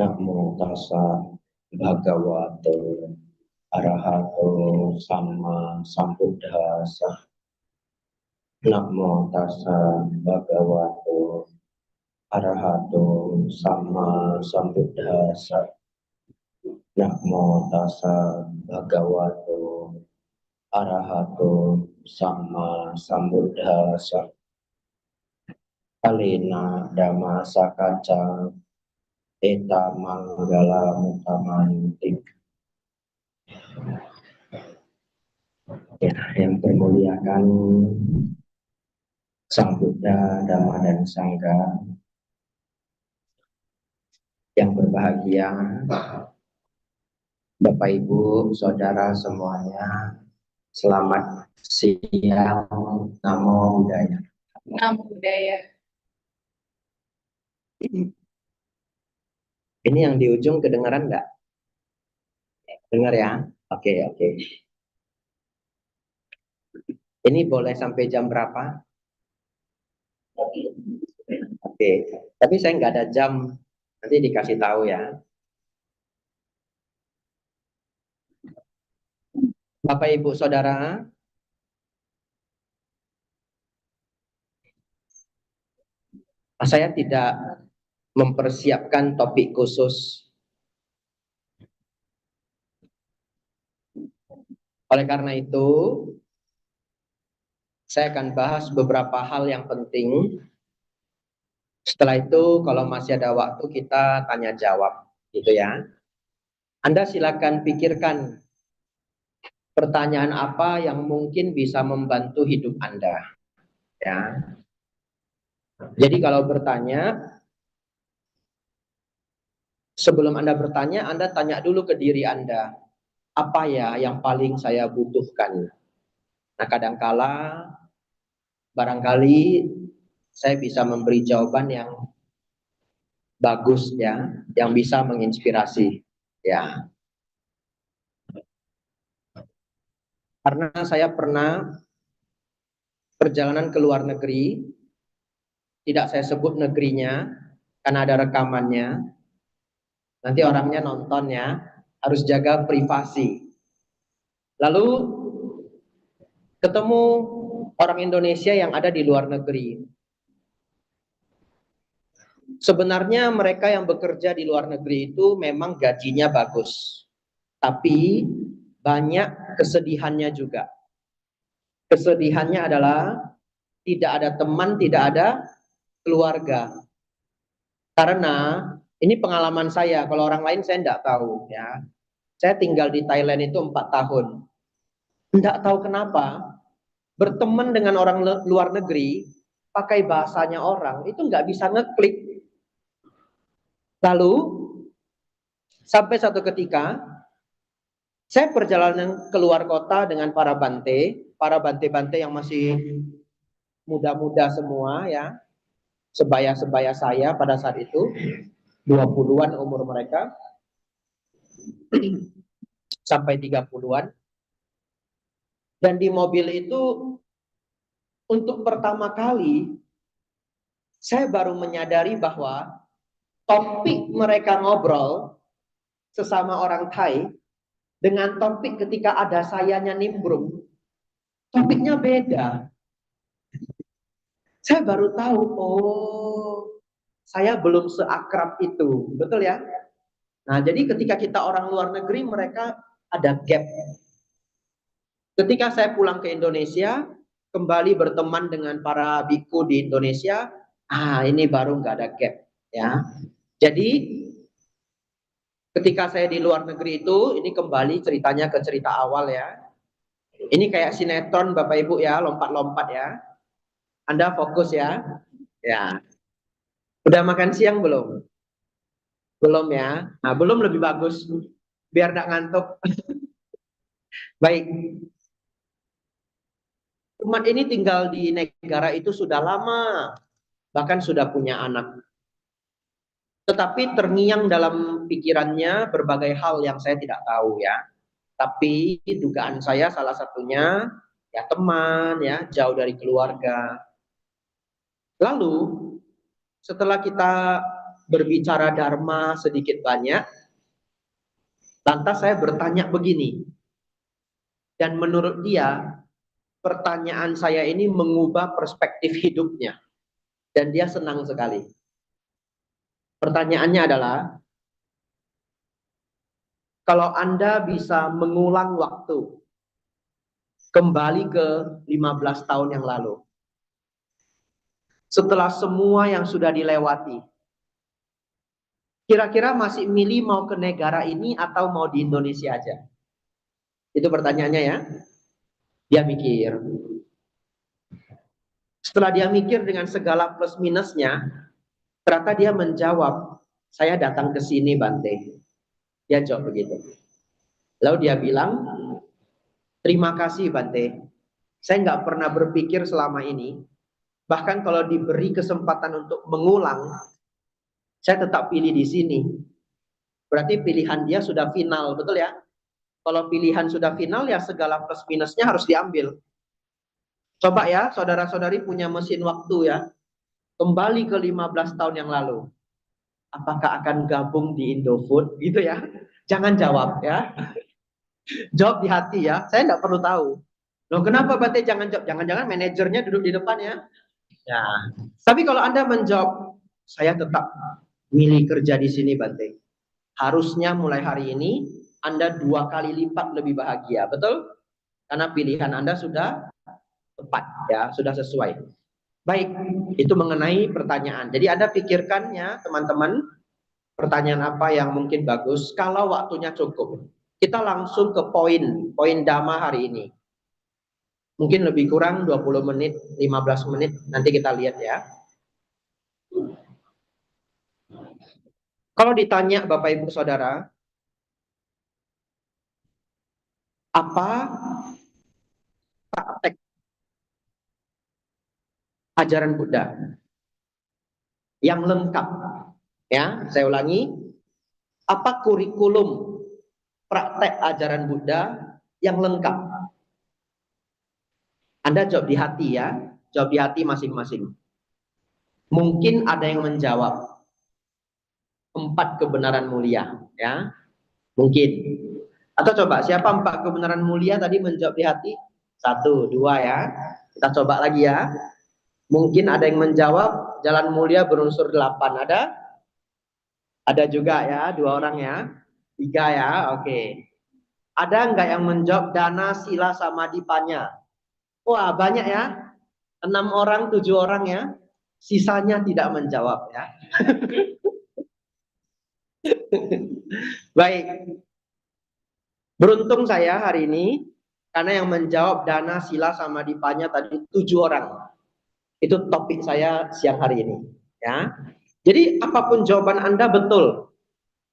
Namo tassa bhagavato arahato sama sambuddhassa. Namo tassa bhagavato arahato sama sambuddhassa. Namo tassa bhagavato arahato sama sambuddhassa. Kalina dhamma sakaca eta manggala mutamanti. Ya, yang bermuliakan Sang Buddha, Dhamma dan Sangha, yang berbahagia Bapak Ibu, Saudara semuanya, selamat siang, Namo Buddhaya. Namo Buddhaya. Ini yang di ujung kedengaran nggak? Dengar ya? Oke, oke. Ini boleh sampai jam berapa? Oke, tapi saya nggak ada jam, nanti dikasih tahu ya. Bapak Ibu Saudara, saya tidak mempersiapkan topik khusus. Oleh karena itu, saya akan bahas beberapa hal yang penting. Setelah itu, kalau masih ada waktu, kita tanya jawab, gitu ya. Anda silakan pikirkan pertanyaan apa yang mungkin bisa membantu hidup Anda, ya. Jadi kalau bertanya, sebelum Anda bertanya, Anda tanya dulu ke diri Anda, apa ya yang paling saya butuhkan? Nah, kadangkala barangkali saya bisa memberi jawaban yang bagus ya, yang bisa menginspirasi ya. Karena saya pernah perjalanan ke luar negeri, tidak saya sebut negerinya karena ada rekamannya. Nanti orangnya nonton ya, harus jaga privasi. Lalu ketemu orang Indonesia yang ada di luar negeri. Sebenarnya mereka yang bekerja di luar negeri itu memang gajinya bagus, tapi banyak kesedihannya juga. Kesedihannya adalah tidak ada teman, tidak ada keluarga. Karena ini pengalaman saya, kalau orang lain saya tidak tahu ya. Saya tinggal di Thailand itu 4 tahun. Tidak tahu kenapa, berteman dengan orang luar negeri, pakai bahasanya orang, itu nggak bisa ngeklik. Lalu, sampai satu ketika, saya perjalanan keluar kota dengan para bante yang masih muda-muda semua ya, sebaya-sebaya saya pada saat itu, 20-an umur mereka, sampai 30-an. Dan di mobil itu, untuk pertama kali, saya baru menyadari bahwa topik mereka ngobrol sesama orang Thai, dengan topik ketika ada sayanya nimbrung, topiknya beda. Saya baru tahu, oh, saya belum seakrab itu, betul ya? Nah, jadi ketika kita orang luar negeri, mereka ada gap. Ketika saya pulang ke Indonesia, kembali berteman dengan para biku di Indonesia, ini baru nggak ada gap, ya. Jadi, ketika saya di luar negeri itu, ini kembali ceritanya ke cerita awal ya. Ini kayak sinetron Bapak Ibu ya, lompat-lompat ya. Anda fokus ya. Ya. Udah makan siang belum? Belum ya. Nah, belum lebih bagus. Biar nggak ngantuk. Baik. Umat ini tinggal di negara itu sudah lama. Bahkan sudah punya anak. Tetapi terngiang dalam pikirannya berbagai hal yang saya tidak tahu ya. Tapi dugaan saya salah satunya ya teman ya, jauh dari keluarga. Lalu setelah kita berbicara dharma sedikit banyak. Lantas saya bertanya begini, dan menurut dia pertanyaan saya ini mengubah perspektif hidupnya, dan dia senang sekali. Pertanyaannya adalah, kalau Anda bisa mengulang waktu kembali ke 15 tahun yang lalu, setelah semua yang sudah dilewati, kira-kira masih milih mau ke negara ini atau mau di Indonesia aja? Itu pertanyaannya ya. Dia mikir. Setelah dia mikir dengan segala plus minusnya, ternyata dia menjawab, saya datang ke sini Bante. Dia jawab begitu. Lalu dia bilang, terima kasih Bante. Saya nggak pernah berpikir selama ini, bahkan kalau diberi kesempatan untuk mengulang, saya tetap pilih di sini. Berarti pilihan dia sudah final, betul ya? Kalau pilihan sudah final, ya segala plus minusnya harus diambil. Coba ya, saudara-saudari punya mesin waktu ya, kembali ke 15 tahun yang lalu. Apakah akan gabung di Indofood gitu ya? Jangan jawab ya. Jawab di hati ya. Saya nggak perlu tahu. Loh kenapa Bante jangan jawab? Jangan-jangan manajernya duduk di depan ya. Ya. Tapi kalau Anda menjawab, saya tetap milih kerja di sini Bante. Harusnya mulai hari ini Anda 2 kali lipat lebih bahagia, betul? Karena pilihan Anda sudah tepat ya, sudah sesuai. Baik, itu mengenai pertanyaan. Jadi Anda pikirkan ya teman-teman, pertanyaan apa yang mungkin bagus. Kalau waktunya cukup, kita langsung ke poin Dhamma hari ini. Mungkin lebih kurang 20 menit, 15 menit, nanti kita lihat ya. Kalau ditanya Bapak Ibu Saudara, apa praktek ajaran Buddha yang lengkap? Ya, saya ulangi, apa kurikulum praktek ajaran Buddha yang lengkap? Anda jawab di hati ya, jawab di hati masing-masing. Mungkin ada yang menjawab 4 kebenaran mulia, ya, mungkin. Atau coba siapa 4 kebenaran mulia tadi menjawab di hati? 1, 2 ya. Kita coba lagi ya. Mungkin ada yang menjawab jalan mulia berunsur 8. Ada? Ada juga ya, 2 orang ya. 3 ya, oke. Ada nggak yang menjawab dana sila samadipanya? Wah banyak ya. 6 orang, 7 orang ya. Sisanya tidak menjawab ya. Baik. Beruntung saya hari ini karena yang menjawab dana sila samadipanya tadi 7 orang. Itu topik saya siang hari ini ya. Jadi apapun jawaban Anda betul.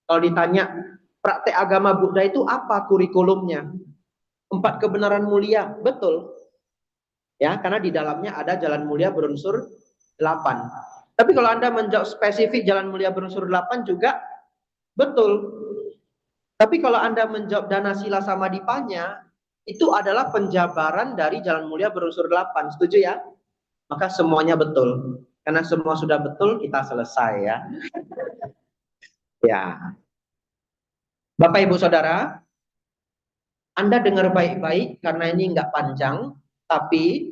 Kalau ditanya praktek agama Buddha itu apa kurikulumnya? 4 kebenaran mulia, betul. Ya, karena di dalamnya ada jalan mulia berunsur 8. Tapi kalau Anda menjawab spesifik jalan mulia berunsur 8 juga betul. Tapi kalau Anda menjawab dana sila samadipanya, itu adalah penjabaran dari jalan mulia berunsur 8. Setuju ya? Maka semuanya betul. Karena semua sudah betul, kita selesai ya. Ya. Bapak Ibu Saudara, Anda dengar baik-baik karena ini nggak panjang, tapi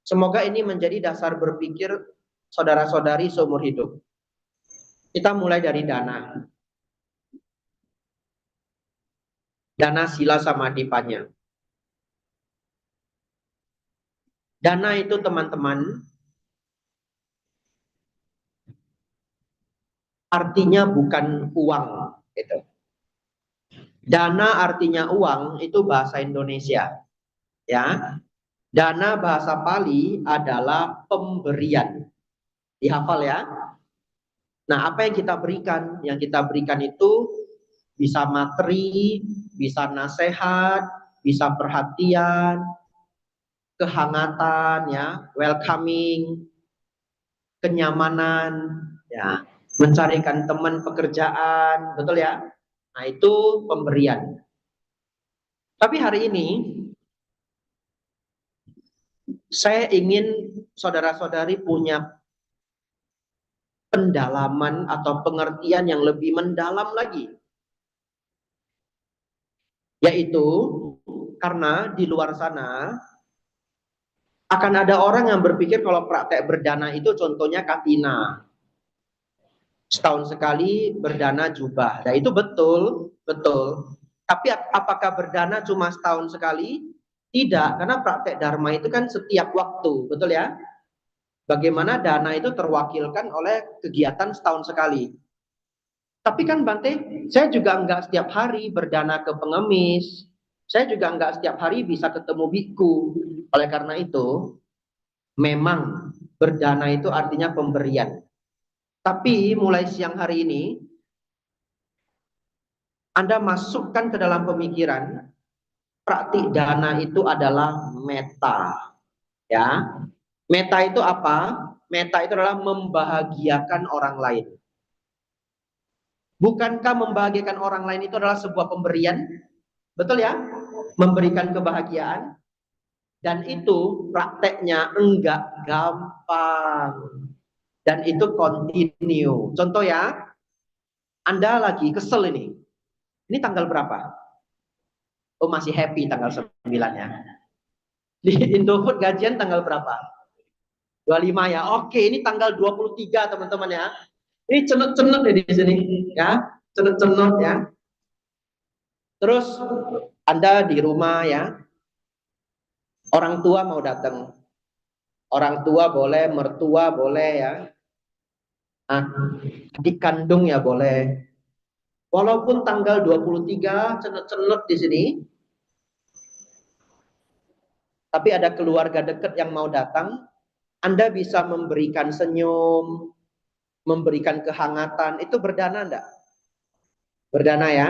semoga ini menjadi dasar berpikir saudara-saudari seumur hidup. Kita mulai dari dana. Dana sila samadipanya. Dana itu teman-teman artinya bukan uang gitu. Dana artinya uang itu bahasa Indonesia. Ya. Dana bahasa Pali adalah pemberian. Dihafal ya. Nah, apa yang kita berikan? Yang kita berikan itu bisa materi, bisa nasihat, bisa perhatian, kehangatan ya, welcoming, kenyamanan ya, mencarikan teman pekerjaan, betul ya? Nah, itu pemberian. Tapi hari ini saya ingin saudara-saudari punya pendalaman atau pengertian yang lebih mendalam lagi. Yaitu karena di luar sana akan ada orang yang berpikir kalau praktek berdana itu contohnya Katina. Setahun sekali berdana jubah. Nah itu betul, betul. Tapi apakah berdana cuma setahun sekali? Tidak, karena praktek dharma itu kan setiap waktu, betul ya? Bagaimana dana itu terwakilkan oleh kegiatan setahun sekali. Tapi kan Bante, saya juga enggak setiap hari berdana ke pengemis. Saya juga enggak setiap hari bisa ketemu biku. Oleh karena itu, memang berdana itu artinya pemberian. Tapi mulai siang hari ini, Anda masukkan ke dalam pemikiran, praktik dana itu adalah meta. Ya, meta itu apa? Meta itu adalah membahagiakan orang lain. Bukankah membahagiakan orang lain itu adalah sebuah pemberian? Betul ya? Memberikan kebahagiaan. Dan itu prakteknya enggak gampang. Dan itu continue. Contoh ya, Anda lagi kesel ini. Ini tanggal berapa? Oh masih happy tanggal 9 ya. Di Indofood gajian tanggal berapa? 25 ya. Oke, ini tanggal 23 teman-teman ya. Ini cenut-cenut di sini ya. Cenut-cenut ya. Terus Anda di rumah ya. Orang tua mau datang. Orang tua boleh, mertua boleh ya. Adik kandung ya boleh. Walaupun tanggal 23 cenut-cenut di sini, tapi ada keluarga dekat yang mau datang, Anda bisa memberikan senyum, memberikan kehangatan, itu berdana enggak? Berdana ya.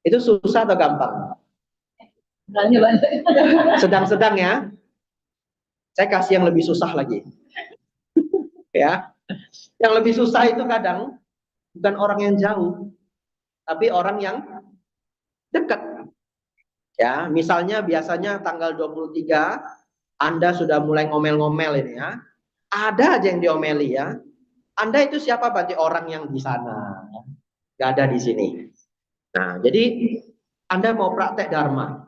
Itu susah atau gampang? Sedang-sedang ya. Saya kasih yang lebih susah lagi. Ya. Yang lebih susah itu kadang bukan orang yang jauh, tapi orang yang dekat. Ya, misalnya biasanya tanggal 23 Anda sudah mulai ngomel-ngomel ini ya. Ada aja yang diomeli ya. Anda itu siapa berarti orang yang di sana. Gak ada di sini. Nah, jadi Anda mau praktek dharma.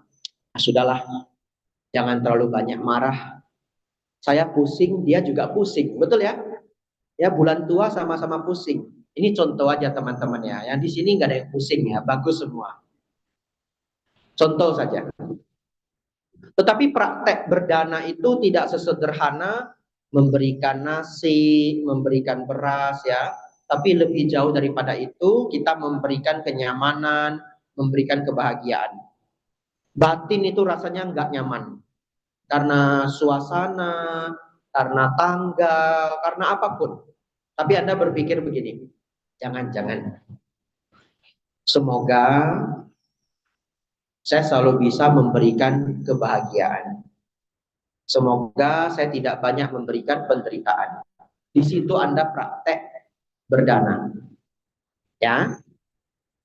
Nah, sudahlah. Jangan terlalu banyak marah. Saya pusing, dia juga pusing. Betul ya? Ya, bulan tua sama-sama pusing. Ini contoh aja teman-teman ya. Yang di sini nggak ada yang pusing ya, bagus semua. Contoh saja. Tetapi praktek berdana itu tidak sesederhana memberikan nasi, memberikan beras ya. Tapi lebih jauh daripada itu, kita memberikan kenyamanan, memberikan kebahagiaan. Batin itu rasanya nggak nyaman. Karena suasana, karena tanggal, karena apapun. Tapi Anda berpikir begini, jangan-jangan. Semoga saya selalu bisa memberikan kebahagiaan. Semoga saya tidak banyak memberikan penderitaan. Di situ Anda praktek berdana. Ya,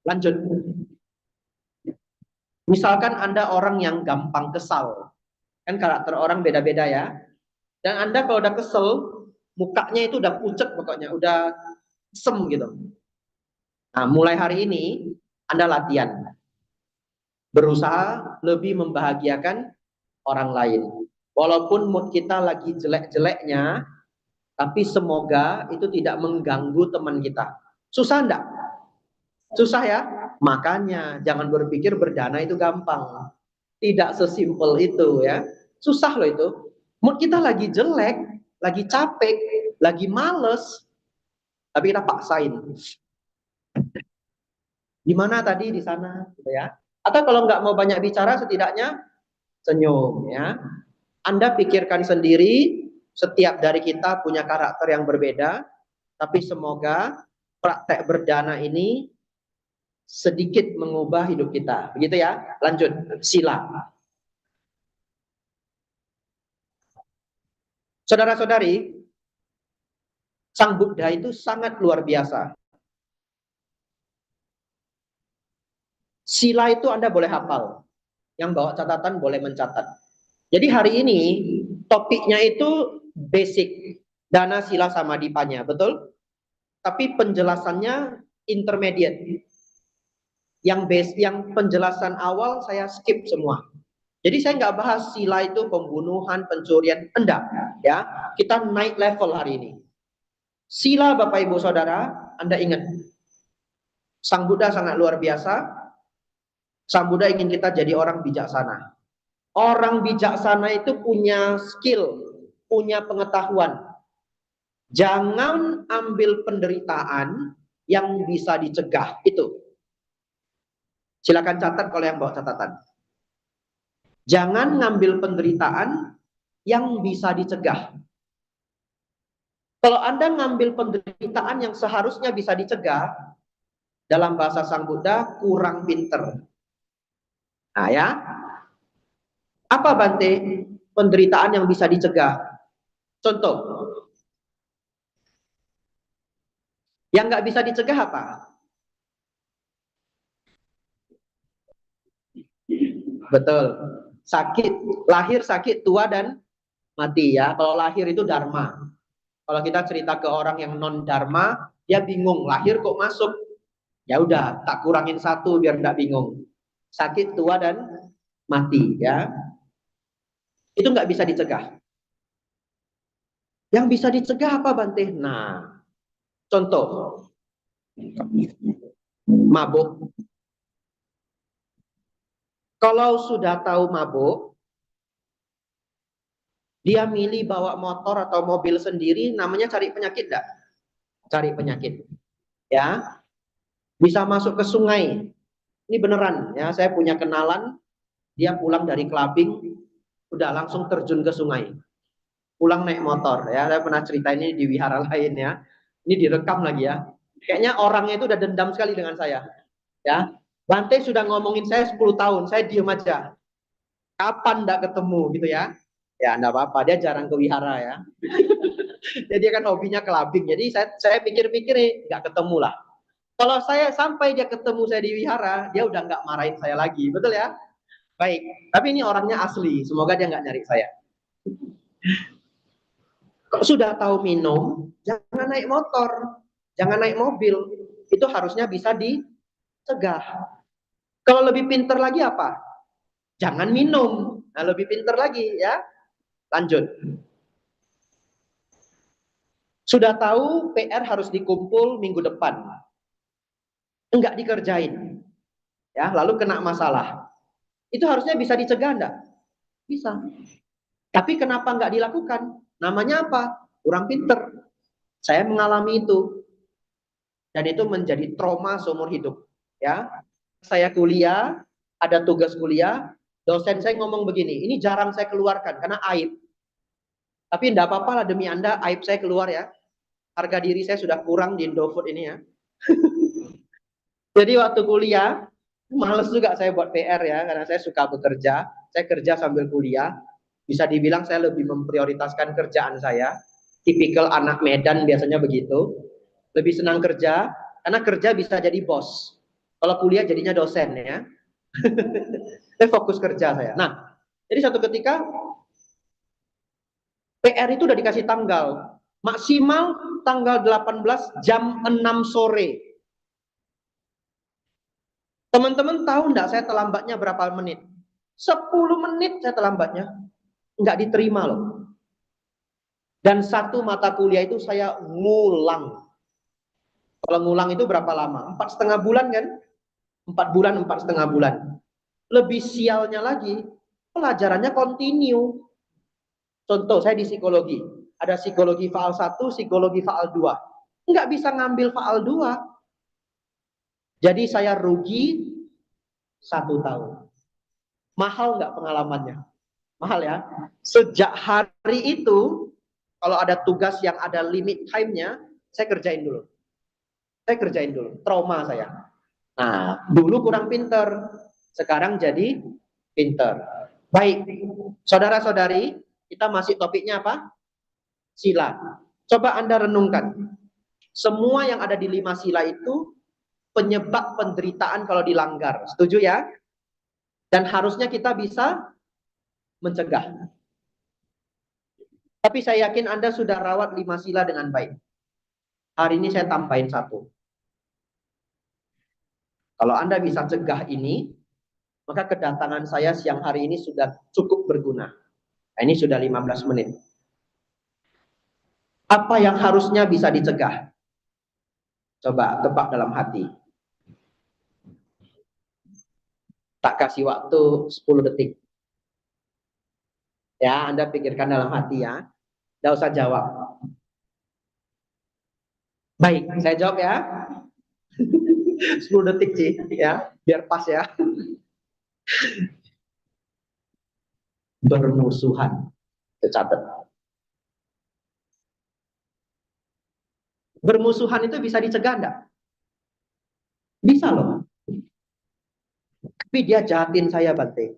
lanjut. Misalkan Anda orang yang gampang kesal. Kan karakter orang beda-beda ya. Dan Anda kalau udah kesel, mukanya itu udah pucet pokoknya, udah sem gitu. Nah, mulai hari ini Anda latihan. Berusaha lebih membahagiakan orang lain. Walaupun mood kita lagi jelek-jeleknya, tapi semoga itu tidak mengganggu teman kita. Susah enggak? Susah ya? Makanya jangan berpikir berdana itu gampang. Tidak sesimpel itu ya. Susah loh itu. Mood kita lagi jelek, lagi capek, lagi males, tapi kita paksain. Di mana tadi? Di sana, gitu ya. Atau kalau nggak mau banyak bicara, setidaknya senyum ya. Anda pikirkan sendiri, setiap dari kita punya karakter yang berbeda, tapi semoga praktek berdana ini sedikit mengubah hidup kita. Begitu ya. Lanjut, sila. Saudara-saudari, Sang Buddha itu sangat luar biasa. Sila itu Anda boleh hafal. Yang bawa catatan boleh mencatat. Jadi hari ini topiknya itu basic. Dana, sila, samadhipanya. Betul? tapi penjelasannya intermediate. Yang penjelasan awal saya skip semua. Jadi saya nggak bahas sila itu pembunuhan, pencurian, enggak. Ya, kita naik level hari ini. Sila Bapak Ibu Saudara, Anda ingat, Sang Buddha sangat luar biasa. Sang Buddha ingin kita jadi orang bijaksana. Orang bijaksana itu punya skill, punya pengetahuan. Jangan ambil penderitaan yang bisa dicegah. Itu. Silakan catat kalau yang bawa catatan. Jangan ngambil penderitaan yang bisa dicegah. Kalau Anda ngambil penderitaan yang seharusnya bisa dicegah, dalam bahasa Sang Buddha, kurang pinter. Nah ya, apa Bante penderitaan yang bisa dicegah? Contoh, yang nggak bisa dicegah apa? Betul, sakit, lahir, sakit, tua, dan mati ya. Kalau lahir itu dharma. Kalau kita cerita ke orang yang non dharma, dia bingung, lahir kok masuk. Ya udah, tak kurangin satu biar nggak bingung. Sakit, tua, dan mati ya. Itu nggak bisa dicegah. Yang bisa dicegah apa Bante? Nah, contoh, mabuk. Kalau sudah tahu mabuk, dia milih bawa motor atau mobil sendiri, namanya cari penyakit enggak? Cari penyakit. Ya, bisa masuk ke sungai. Ini beneran ya, saya punya kenalan, dia pulang dari clubbing, udah langsung terjun ke sungai. Pulang naik motor ya, saya pernah cerita ini di wihara lain ya. Ini direkam lagi ya. Kayaknya orangnya itu udah dendam sekali dengan saya. Ya, Bante sudah ngomongin saya 10 tahun, saya diem aja. Kapan ndak ketemu gitu ya? Ya enggak apa-apa, dia jarang ke wihara ya. Jadi kan hobinya clubbing. Jadi saya pikir-pikir nih nggak ketemu lah. Kalau saya sampai dia ketemu saya di wihara, dia udah nggak marahin saya lagi, betul ya? Baik. Tapi ini orangnya asli. Semoga dia nggak nyari saya. Kok sudah tahu minum, jangan naik motor, jangan naik mobil. Itu harusnya bisa dicegah. Kalau lebih pinter lagi apa? Jangan minum. Nah, lebih pinter lagi ya. Lanjut. Sudah tahu PR harus dikumpul minggu depan. Enggak dikerjain. Ya, lalu kena masalah. Itu harusnya bisa dicegah enggak? Bisa. Tapi kenapa enggak dilakukan? Namanya apa? Kurang pinter. Saya mengalami itu. Dan itu menjadi trauma seumur hidup. Ya, saya kuliah, ada tugas kuliah, dosen saya ngomong begini, ini jarang saya keluarkan karena aib. Tapi enggak apa-apa lah demi Anda, aib saya keluar ya. Harga diri saya sudah kurang di Indofood ini ya. Jadi waktu kuliah, males juga saya buat PR ya, karena saya suka bekerja. Saya kerja sambil kuliah. Bisa dibilang saya lebih memprioritaskan kerjaan saya. Tipikal anak Medan biasanya begitu. Lebih senang kerja, karena kerja bisa jadi bos. Kalau kuliah jadinya dosen ya. Saya fokus kerja saya. Nah, jadi satu ketika PR itu udah dikasih tanggal. Maksimal tanggal 18 jam 6 sore. Teman-teman tahu enggak saya terlambatnya berapa menit? 10 menit saya terlambatnya. Enggak diterima loh. Dan satu mata kuliah itu saya ngulang. Kalau ngulang itu berapa lama? 4,5 bulan kan? 4 bulan, 4,5 bulan. Lebih sialnya lagi, pelajarannya continue. Contoh, saya di psikologi. Ada psikologi faal 1, psikologi faal 2. Enggak bisa ngambil faal 2. Jadi saya rugi 1 tahun. Mahal nggak pengalamannya? Mahal ya. Sejak hari itu, kalau ada tugas yang ada limit time-nya, saya kerjain dulu. Saya kerjain dulu. Trauma saya. Nah, dulu kurang pinter. Sekarang jadi pinter. Baik, saudara-saudari, kita masih topiknya apa? Sila. Coba Anda renungkan. Semua yang ada di 5 sila itu penyebab penderitaan kalau dilanggar. Setuju ya? Dan harusnya kita bisa mencegah. Tapi saya yakin Anda sudah rawat 5 sila dengan baik. Hari ini saya tambahin satu. Kalau Anda bisa cegah ini, maka kedatangan saya siang hari ini sudah cukup berguna. Nah, ini sudah 15 menit. Apa yang harusnya bisa dicegah? Coba tebak dalam hati. Tak kasih waktu 10 detik. Ya, Anda pikirkan dalam hati ya. Tidak usah jawab. Baik, saya jawab ya. 10 detik sih, ya. Biar pas ya. Bermusuhan. Catat. Bermusuhan itu bisa dicegah enggak? Bisa loh. Tapi dia jahatin saya, Bante.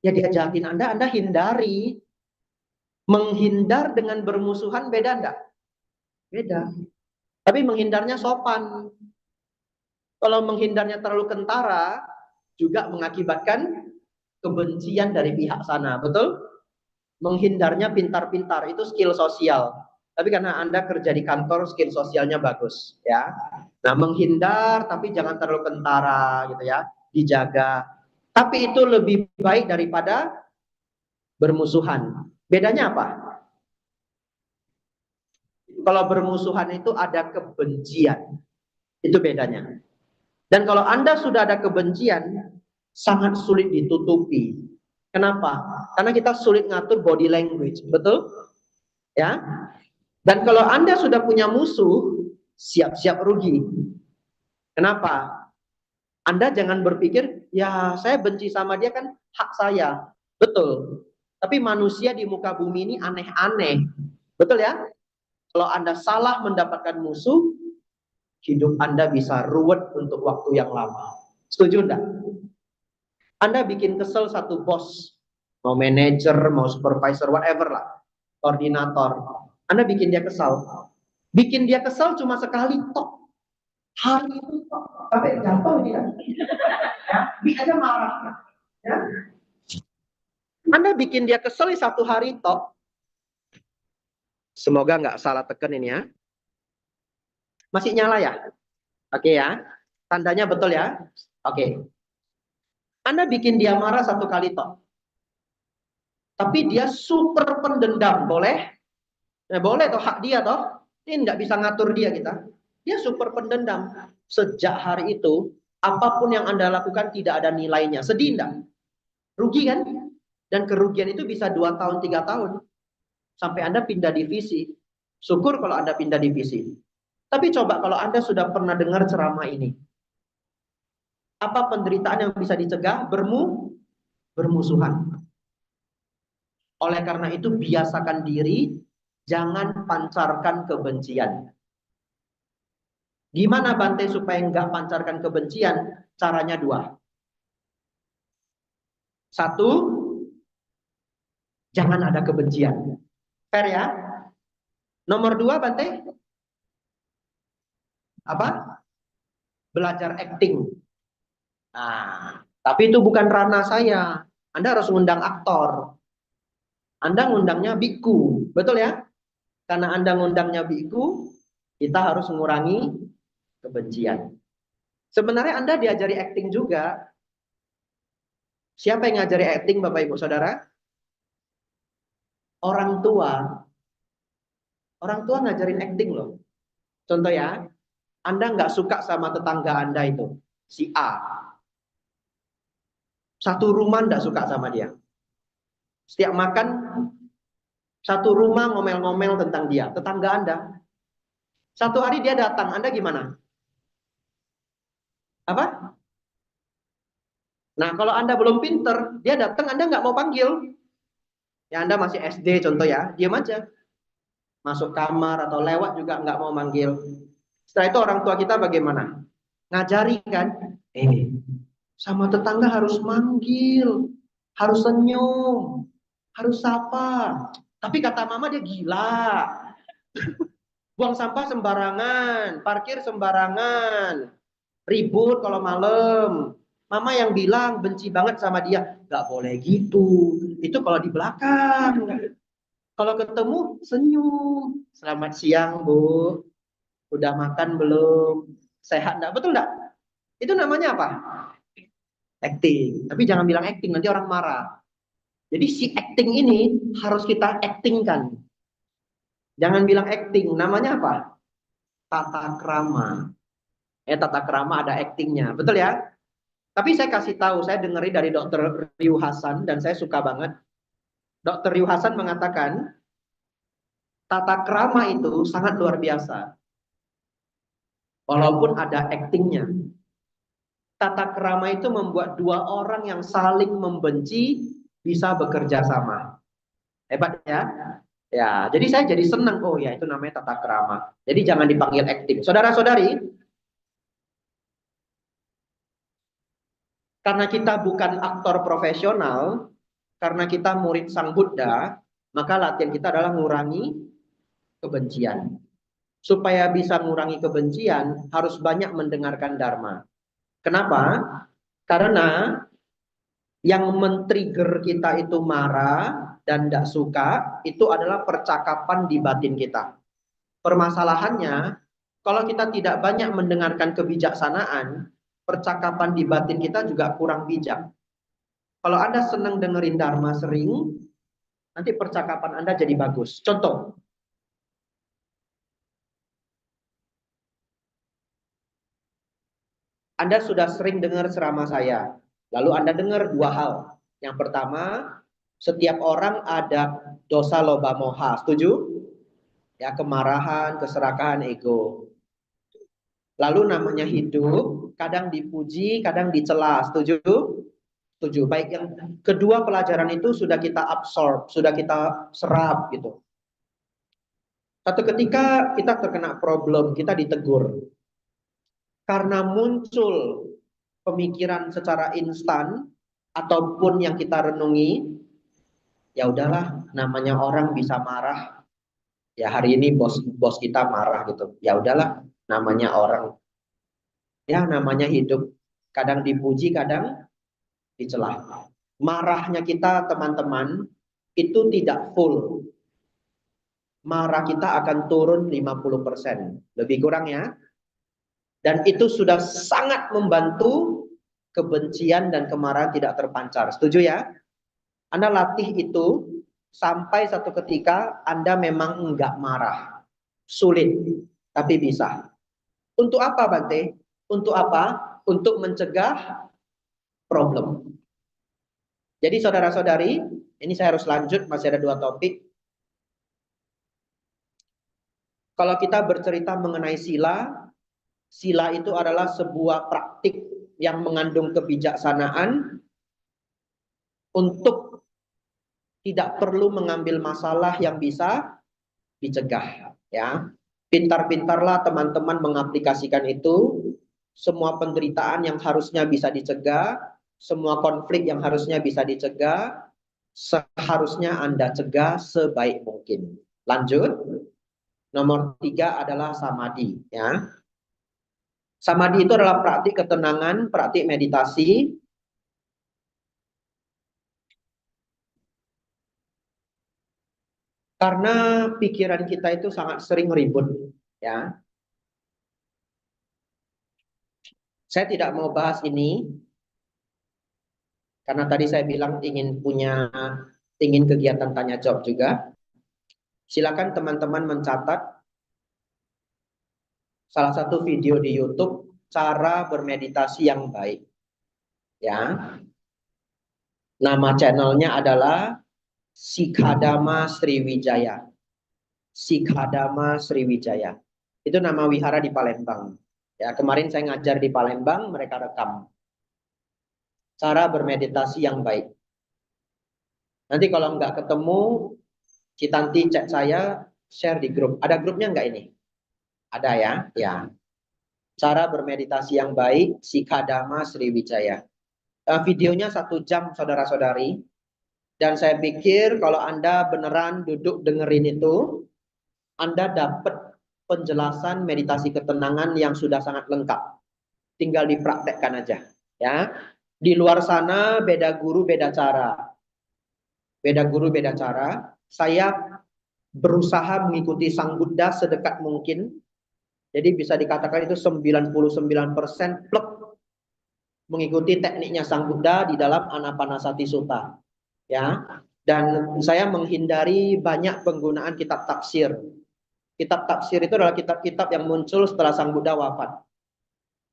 Ya dia jahatin Anda hindari. Menghindar dengan bermusuhan beda enggak? Beda. Tapi menghindarnya sopan. Kalau menghindarnya terlalu kentara, juga mengakibatkan kebencian dari pihak sana. Betul? Menghindarnya pintar-pintar, itu skill sosial. Tapi karena Anda kerja di kantor, skill sosialnya bagus. Ya. Nah, menghindar tapi jangan terlalu kentara gitu ya. Dijaga. Tapi itu lebih baik daripada bermusuhan. Bedanya apa? Kalau bermusuhan itu ada kebencian. Itu bedanya. Dan kalau Anda sudah ada kebencian, sangat sulit ditutupi. Kenapa? Karena kita sulit ngatur body language. Betul? Ya. Dan kalau Anda sudah punya musuh, siap-siap rugi. Kenapa? Anda jangan berpikir, ya saya benci sama dia kan hak saya. Betul. Tapi manusia di muka bumi ini aneh-aneh. Betul ya? Kalau Anda salah mendapatkan musuh, hidup Anda bisa ruwet untuk waktu yang lama. Setuju enggak? Anda bikin kesel satu bos, mau manajer, mau supervisor, whatever lah, koordinator. Anda bikin dia kesal. Bikin dia kesal cuma sekali, tok. Hari itu tok. Sampai jatuh dia. Ya, dia aja marah. Ya. Anda bikin dia kesel satu hari, tok. Semoga nggak salah tekan ini ya. Masih nyala ya? Oke ya. Tandanya betul ya? Oke. Anda bikin dia marah satu kali, tok. Tapi dia super pendendam, boleh? Boleh toh, hak dia toh. Ini nggak bisa ngatur dia kita. Dia super pendendam. Sejak hari itu, apapun yang Anda lakukan tidak ada nilainya. Sedih enggak? Rugi kan? Dan kerugian itu bisa 2 tahun, 3 tahun. Sampai Anda pindah divisi. Syukur kalau Anda pindah divisi. Tapi coba kalau Anda sudah pernah dengar ceramah ini. Apa penderitaan yang bisa dicegah? Bermusuhan. Oleh karena itu, biasakan diri, jangan pancarkan kebencian. Gimana Bante supaya nggak pancarkan kebencian? Caranya 2. 1, jangan ada kebencian. Fair ya? Nomor 2, Bante, apa? Belajar acting. Nah, tapi itu bukan ranah saya. Anda harus ngundang aktor. Anda ngundangnya biku, betul ya? Karena Anda ngundangnya biku, kita harus mengurangi kebencian. Sebenarnya Anda diajari acting juga. Siapa yang ngajari acting, Bapak Ibu Saudara? Orang tua. Orang tua ngajarin acting loh. Contoh ya, Anda nggak suka sama tetangga Anda itu, si A. Satu rumah nggak suka sama dia. Setiap makan, satu rumah ngomel-ngomel tentang dia, tetangga Anda. Satu hari dia datang, Anda gimana? Apa? Nah, kalau Anda belum pinter, dia datang, Anda nggak mau panggil. Ya, Anda masih SD contoh ya, diam aja. Masuk kamar atau lewat juga nggak mau manggil. Setelah itu orang tua kita bagaimana? Ngajari kan? Sama tetangga harus manggil, harus senyum, harus sapa. Tapi kata mama dia gila. Buang sampah sembarangan, parkir sembarangan, ribut kalau malam. Mama yang bilang benci banget sama dia, nggak boleh gitu. Itu kalau di belakang. Kalau ketemu senyum. Selamat siang Bu. Udah makan belum? Sehat enggak? Betul enggak? Itu namanya apa? Acting. Tapi jangan bilang acting, nanti orang marah. Jadi si acting ini harus kita actingkan. Jangan bilang acting, namanya apa? Tata krama. Tata krama ada actingnya, betul ya? Tapi saya kasih tahu, saya dengerin dari Dokter Ryu Hasan dan saya suka banget. Dokter Ryu Hasan mengatakan tata krama itu sangat luar biasa, walaupun ada actingnya. Tata krama itu membuat dua orang yang saling membenci bisa bekerja sama. Hebat ya? Ya, jadi saya jadi senang. Oh ya, itu namanya tata krama. Jadi jangan dipanggil acting. Saudara-saudari, karena kita bukan aktor profesional, karena kita murid Sang Buddha, maka latihan kita adalah mengurangi kebencian. Supaya bisa mengurangi kebencian, harus banyak mendengarkan Dharma. Kenapa? Karena yang men-trigger kita itu marah dan tidak suka, itu adalah percakapan di batin kita. Permasalahannya, kalau kita tidak banyak mendengarkan kebijaksanaan, percakapan di batin kita juga kurang bijak. Kalau Anda senang dengerin Dharma sering, nanti percakapan Anda jadi bagus. Contoh, Anda sudah sering dengar ceramah saya. Lalu Anda dengar dua hal. Yang pertama, setiap orang ada dosa loba moha. Setuju? Ya, kemarahan, keserakahan, ego. Lalu namanya hidup, kadang dipuji, kadang dicela. Setuju? Setuju. Baik, yang kedua pelajaran itu sudah kita absorb, sudah kita serap gitu. Satu ketika kita terkena problem, kita ditegur. Karena muncul pemikiran secara instan ataupun yang kita renungi, ya udahlah, namanya orang bisa marah. Ya hari ini bos kita marah gitu. Ya udahlah, namanya orang. Ya namanya hidup. Kadang dipuji, kadang dicela. Marahnya kita teman-teman itu tidak full. Marah kita akan turun 50%. Lebih kurang ya. Dan itu sudah sangat membantu kebencian dan kemarahan tidak terpancar. Setuju ya? Anda latih itu sampai satu ketika Anda memang enggak marah. Sulit, tapi bisa. Untuk apa, Bante? Untuk apa? Untuk mencegah problem. Jadi saudara-saudari, ini saya harus lanjut, masih ada dua topik. Kalau kita bercerita mengenai sila, sila itu adalah sebuah praktik yang mengandung kebijaksanaan untuk tidak perlu mengambil masalah yang bisa dicegah. Ya, pintar-pintarlah teman-teman mengaplikasikan itu. Semua penderitaan yang harusnya bisa dicegah, semua konflik yang harusnya bisa dicegah, seharusnya Anda cegah sebaik mungkin. Lanjut. Nomor 3 adalah samadhi. Ya. Samadhi itu adalah praktik ketenangan, praktik meditasi. Karena pikiran kita itu sangat sering ribut. Ya. Saya tidak mau bahas ini, karena tadi saya bilang ingin kegiatan tanya jawab juga. Silakan teman-teman mencatat salah satu video di YouTube cara bermeditasi yang baik. Ya. Nama channelnya adalah Sikhadama Sriwijaya. Sikhadama Sriwijaya. Itu nama wihara di Palembang. Ya, kemarin saya ngajar di Palembang, mereka rekam. Cara bermeditasi yang baik. Nanti kalau nggak ketemu, Citanti cek saya, share di grup. Ada grupnya nggak ini? Ada ya? Ya. Cara bermeditasi yang baik, Sikhadama Sriwijaya. Videonya 1 jam, saudara-saudari. Dan saya pikir kalau Anda beneran duduk dengerin itu, Anda dapat penjelasan meditasi ketenangan yang sudah sangat lengkap. Tinggal dipraktekkan aja. Ya. Di luar sana beda guru, beda cara. Beda guru, beda cara. Saya berusaha mengikuti Sang Buddha sedekat mungkin. Jadi bisa dikatakan itu 99% plek mengikuti tekniknya Sang Buddha di dalam Anapanasati Sutta. Ya. Dan saya menghindari banyak penggunaan kitab tafsir. Kitab tafsir itu adalah kitab-kitab yang muncul setelah Sang Buddha wafat.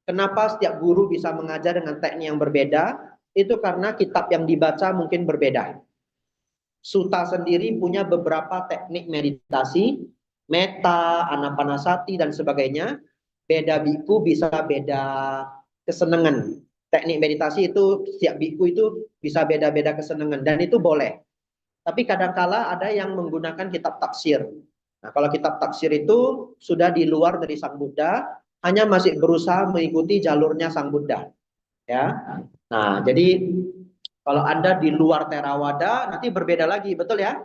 Kenapa setiap guru bisa mengajar dengan teknik yang berbeda? Itu karena kitab yang dibaca mungkin berbeda. Sutta sendiri punya beberapa teknik meditasi, metta, anapanasati, dan sebagainya. Beda biku bisa beda kesenangan. Teknik meditasi itu, setiap biku itu bisa beda-beda kesenangan. Dan itu boleh. Tapi kadangkala ada yang menggunakan kitab tafsir. Nah, kalau kitab tafsir itu sudah di luar dari Sang Buddha, hanya masih berusaha mengikuti jalurnya Sang Buddha. Ya. Nah, jadi kalau Anda di luar Theravada nanti berbeda lagi, betul ya?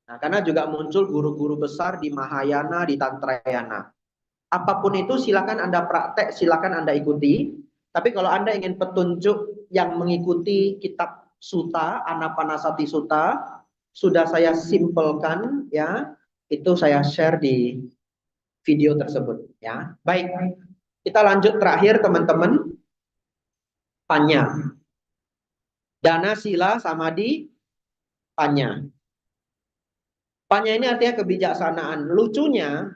Nah, karena juga muncul guru-guru besar di Mahayana, di Tantrayana. Apapun itu silakan Anda praktek, silakan Anda ikuti. Tapi kalau Anda ingin petunjuk yang mengikuti kitab Sutta, Anapanasati Sutta, sudah saya simpelkan ya, itu saya share di video tersebut ya. Baik, kita lanjut terakhir teman-teman. Panya. Dana, sila, samadhi, panya. Panya ini artinya kebijaksanaan. Lucunya,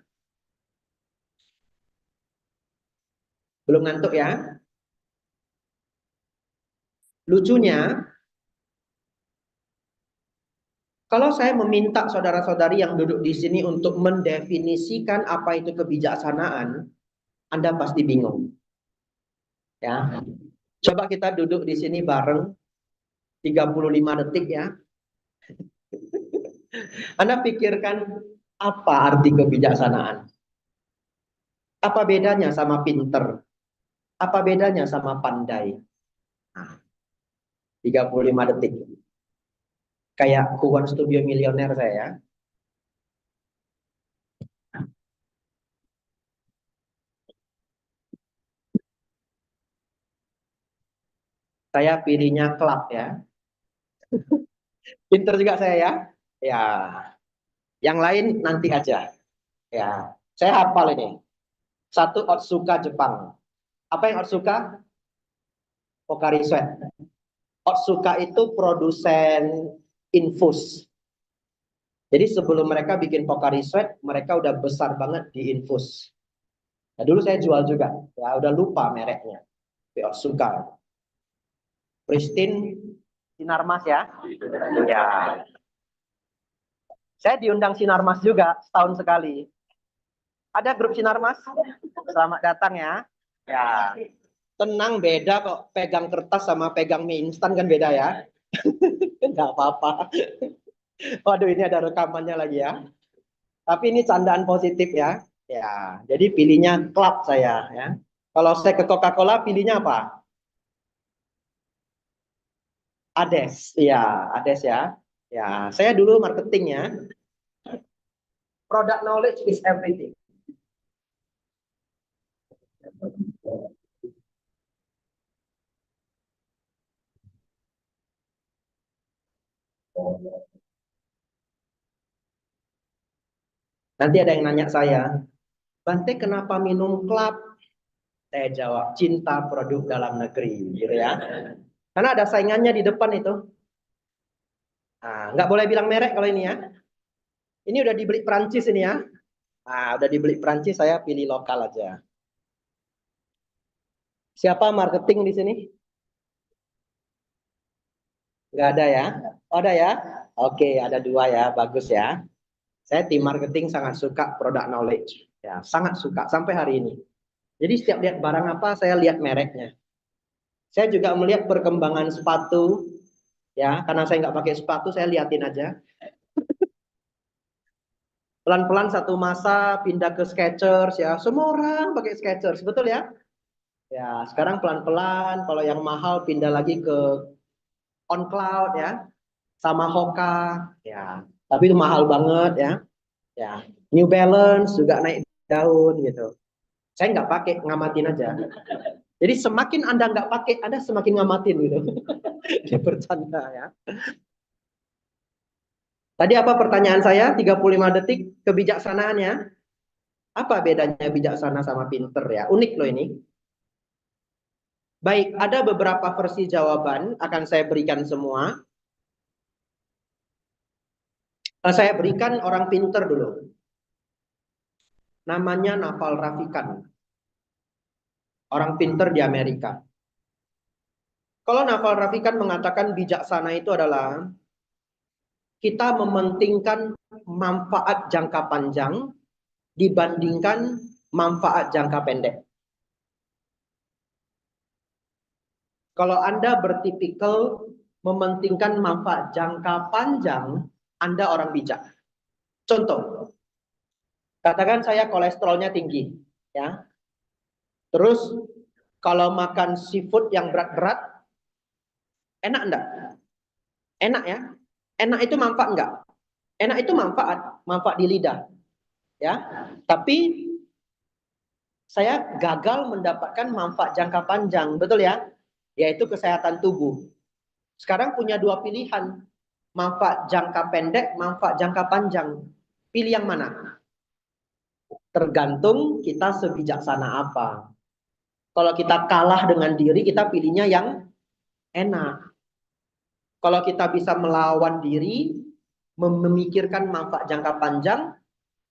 belum ngantuk ya. Lucunya, kalau saya meminta saudara-saudari yang duduk di sini untuk mendefinisikan apa itu kebijaksanaan, Anda pasti bingung. Ya. Coba kita duduk di sini bareng 35 detik ya. Anda pikirkan apa arti kebijaksanaan? Apa bedanya sama pinter? Apa bedanya sama pandai? Nah, 35 detik. Kayak Who Wants to Be a Millionaire saya. Saya pilihnya klub ya. Pinter juga saya ya. Ya, yang lain nanti aja. Ya, saya hafal ini. Satu Otsuka Jepang. Apa yang Otsuka? Pocari Sweat. Otsuka itu produsen infus. Jadi sebelum mereka bikin Pocari Sweat, mereka udah besar banget di infus. Nah, dulu saya jual juga. Ya, udah lupa mereknya. Tapi Otsuka. Pristine Sinarmas ya. Ya. Saya diundang Sinarmas juga setahun sekali. Ada grup Sinarmas? Selamat datang ya. Ya. Tenang, beda kok. Pegang kertas sama pegang mie instan kan beda ya. Enggak apa-apa. Waduh, ini ada rekamannya lagi ya. Tapi ini candaan positif ya. Ya, jadi pilihnya klub saya ya. Kalau saya ke Coca-Cola pilihnya apa? Ades. Ya, Ades ya. Ya, saya dulu marketingnya. Product knowledge is everything. Nanti ada yang nanya saya, Bante kenapa minum klub? Saya jawab, cinta produk dalam negeri, gitu ya. Karena ada saingannya di depan itu. Nah, nggak boleh bilang merek kalau ini ya. Ini udah dibeli Prancis ini ya. Nah, udah dibeli Prancis, saya pilih lokal aja. Siapa marketing di sini? Nggak ada ya? Oh, ada ya? Oke, ada dua ya, bagus ya. Saya tim marketing sangat suka product knowledge. Ya, sangat suka sampai hari ini. Jadi setiap lihat barang apa, saya lihat mereknya. Saya juga melihat perkembangan sepatu, ya, karena saya nggak pakai sepatu, saya liatin aja. Pelan-pelan satu masa pindah ke Skechers ya, semua orang pakai Skechers, betul ya? Ya, sekarang pelan-pelan, kalau yang mahal pindah lagi ke On Cloud ya, sama Hoka, ya. Tapi itu mahal banget ya. Ya, New Balance juga naik daun gitu. Saya nggak pakai, ngamatin aja. Jadi semakin Anda nggak pakai, Anda semakin ngamatin gitu. Dia bercanda ya. Tadi apa pertanyaan saya? 35 detik kebijaksanaannya. Apa bedanya bijaksana sama pinter ya? Unik loh ini. Baik, ada beberapa versi jawaban akan saya berikan semua. Saya berikan orang pinter dulu. Namanya Naval Ravikant. Orang pinter di Amerika. Kalau Naval Ravikant mengatakan bijaksana itu adalah kita mementingkan manfaat jangka panjang dibandingkan manfaat jangka pendek. Kalau Anda bertipikal mementingkan manfaat jangka panjang, Anda orang bijak. Contoh, katakan saya kolesterolnya tinggi, ya. Terus kalau makan seafood yang berat-berat, enak enggak? Enak ya. Enak itu manfaat enggak? Enak itu manfaat di lidah, ya. Tapi saya gagal mendapatkan manfaat jangka panjang, betul ya? Yaitu kesehatan tubuh. Sekarang punya dua pilihan, manfaat jangka pendek, manfaat jangka panjang. Pilih yang mana? Tergantung kita sebijaksana apa. Kalau kita kalah dengan diri, kita pilihnya yang enak. Kalau kita bisa melawan diri, memikirkan manfaat jangka panjang,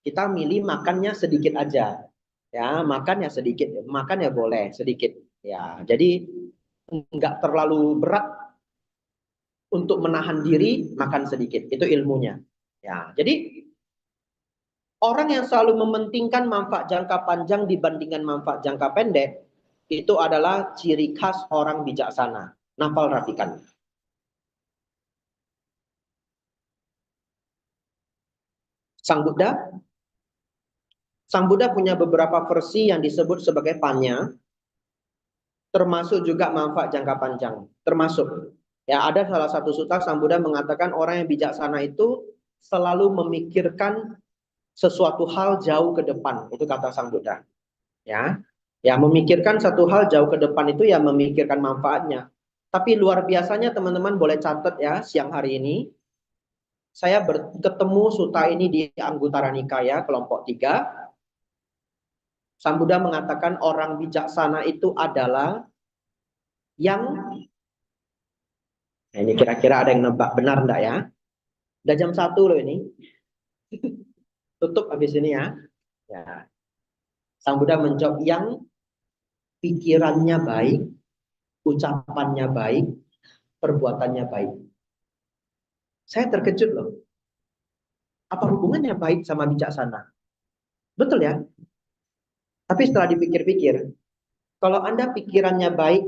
kita milih makannya sedikit aja. Ya, makan ya sedikit, makan ya boleh sedikit. Ya, jadi nggak terlalu berat untuk menahan diri, makan sedikit. Itu ilmunya. Ya, jadi orang yang selalu mementingkan manfaat jangka panjang dibandingkan manfaat jangka pendek, itu adalah ciri khas orang bijaksana. Naval Ravikant. Sang Buddha, Sang Buddha punya beberapa versi yang disebut sebagai panya, termasuk juga manfaat jangka panjang. Termasuk. Ya, ada salah satu sutta Sang Buddha mengatakan orang yang bijaksana itu selalu memikirkan sesuatu hal jauh ke depan. Itu kata Sang Buddha. Ya, ya memikirkan satu hal jauh ke depan itu ya memikirkan manfaatnya. Tapi luar biasanya teman-teman boleh catat ya siang hari ini. Saya ketemu sutta ini di Anguttara Nikaya kelompok 3. Sang Buddha mengatakan orang bijaksana itu adalah yang, nah ini kira-kira ada yang nebak benar enggak ya? Udah jam 1 loh ini. Tutup habis ini ya. Ya. Sang Buddha menjawab yang pikirannya baik, ucapannya baik, perbuatannya baik. Saya terkejut loh. Apa hubungannya baik sama bijaksana? Betul ya? Tapi setelah dipikir-pikir, kalau Anda pikirannya baik,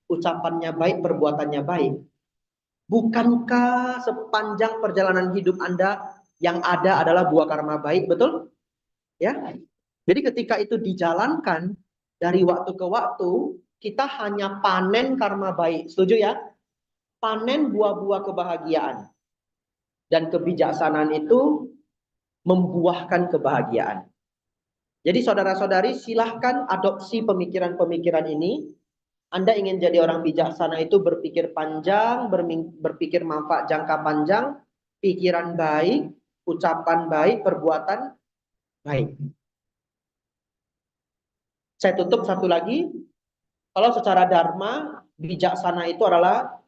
ucapannya baik, perbuatannya baik, bukankah sepanjang perjalanan hidup Anda yang ada adalah buah karma baik, betul? Ya. Jadi ketika itu dijalankan dari waktu ke waktu, kita hanya panen karma baik. Setuju ya? Panen buah-buah kebahagiaan. Dan kebijaksanaan itu membuahkan kebahagiaan. Jadi saudara-saudari silahkan adopsi pemikiran-pemikiran ini. Anda ingin jadi orang bijaksana itu berpikir panjang, berpikir manfaat jangka panjang, pikiran baik, ucapan baik, perbuatan baik. Saya tutup satu lagi. Kalau secara dharma, bijaksana itu adalah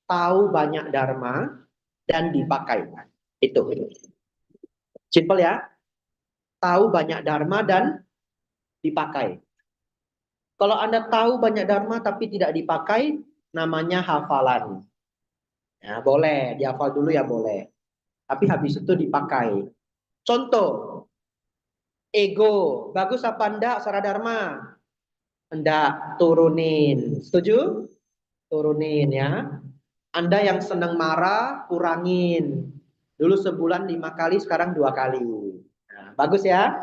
tahu banyak dharma dan dipakai. Itu. Simple ya. Tahu banyak dharma dan dipakai. Kalau Anda tahu banyak dharma tapi tidak dipakai, namanya hafalan. Ya, boleh, dihafal dulu ya boleh. Tapi habis itu dipakai. Contoh, ego. Bagus apa enggak secara dharma? Enggak, turunin. Setuju? Turunin ya. Anda yang senang marah, kurangin. Dulu sebulan 5 kali, sekarang 2 kali. Nah, bagus ya.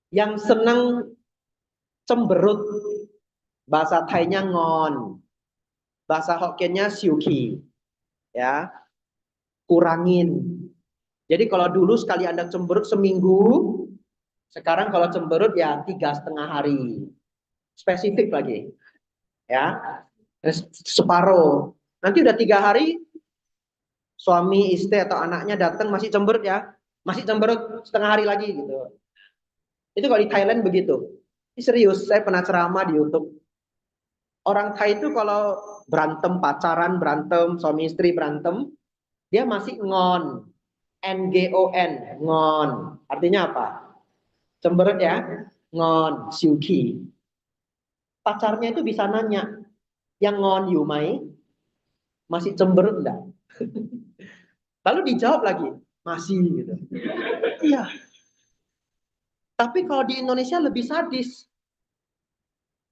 Yang senang cemberut, bahasa Thainya ngon, bahasa Hokkiennya siuki. Ya, kurangin. Jadi kalau dulu sekali Anda cemberut seminggu, sekarang kalau cemberut ya 3,5 hari. Spesifik lagi. Ya, separuh. Nanti udah 3 hari, suami, istri atau anaknya datang masih cemberut ya. Masih cemberut setengah hari lagi gitu. Itu kalau di Thailand begitu. Ini serius, saya pernah ceramah di YouTube. Orang Thai itu kalau berantem, pacaran, berantem, suami istri berantem, dia masih ngon. Ngon, ngon. Artinya apa? Cemberut ya, ngon, siuki. Pacarnya itu bisa nanya, yang ngon you mai, masih cemberut enggak? Lalu dijawab lagi, masih gitu. Iya. Tapi kalau di Indonesia lebih sadis.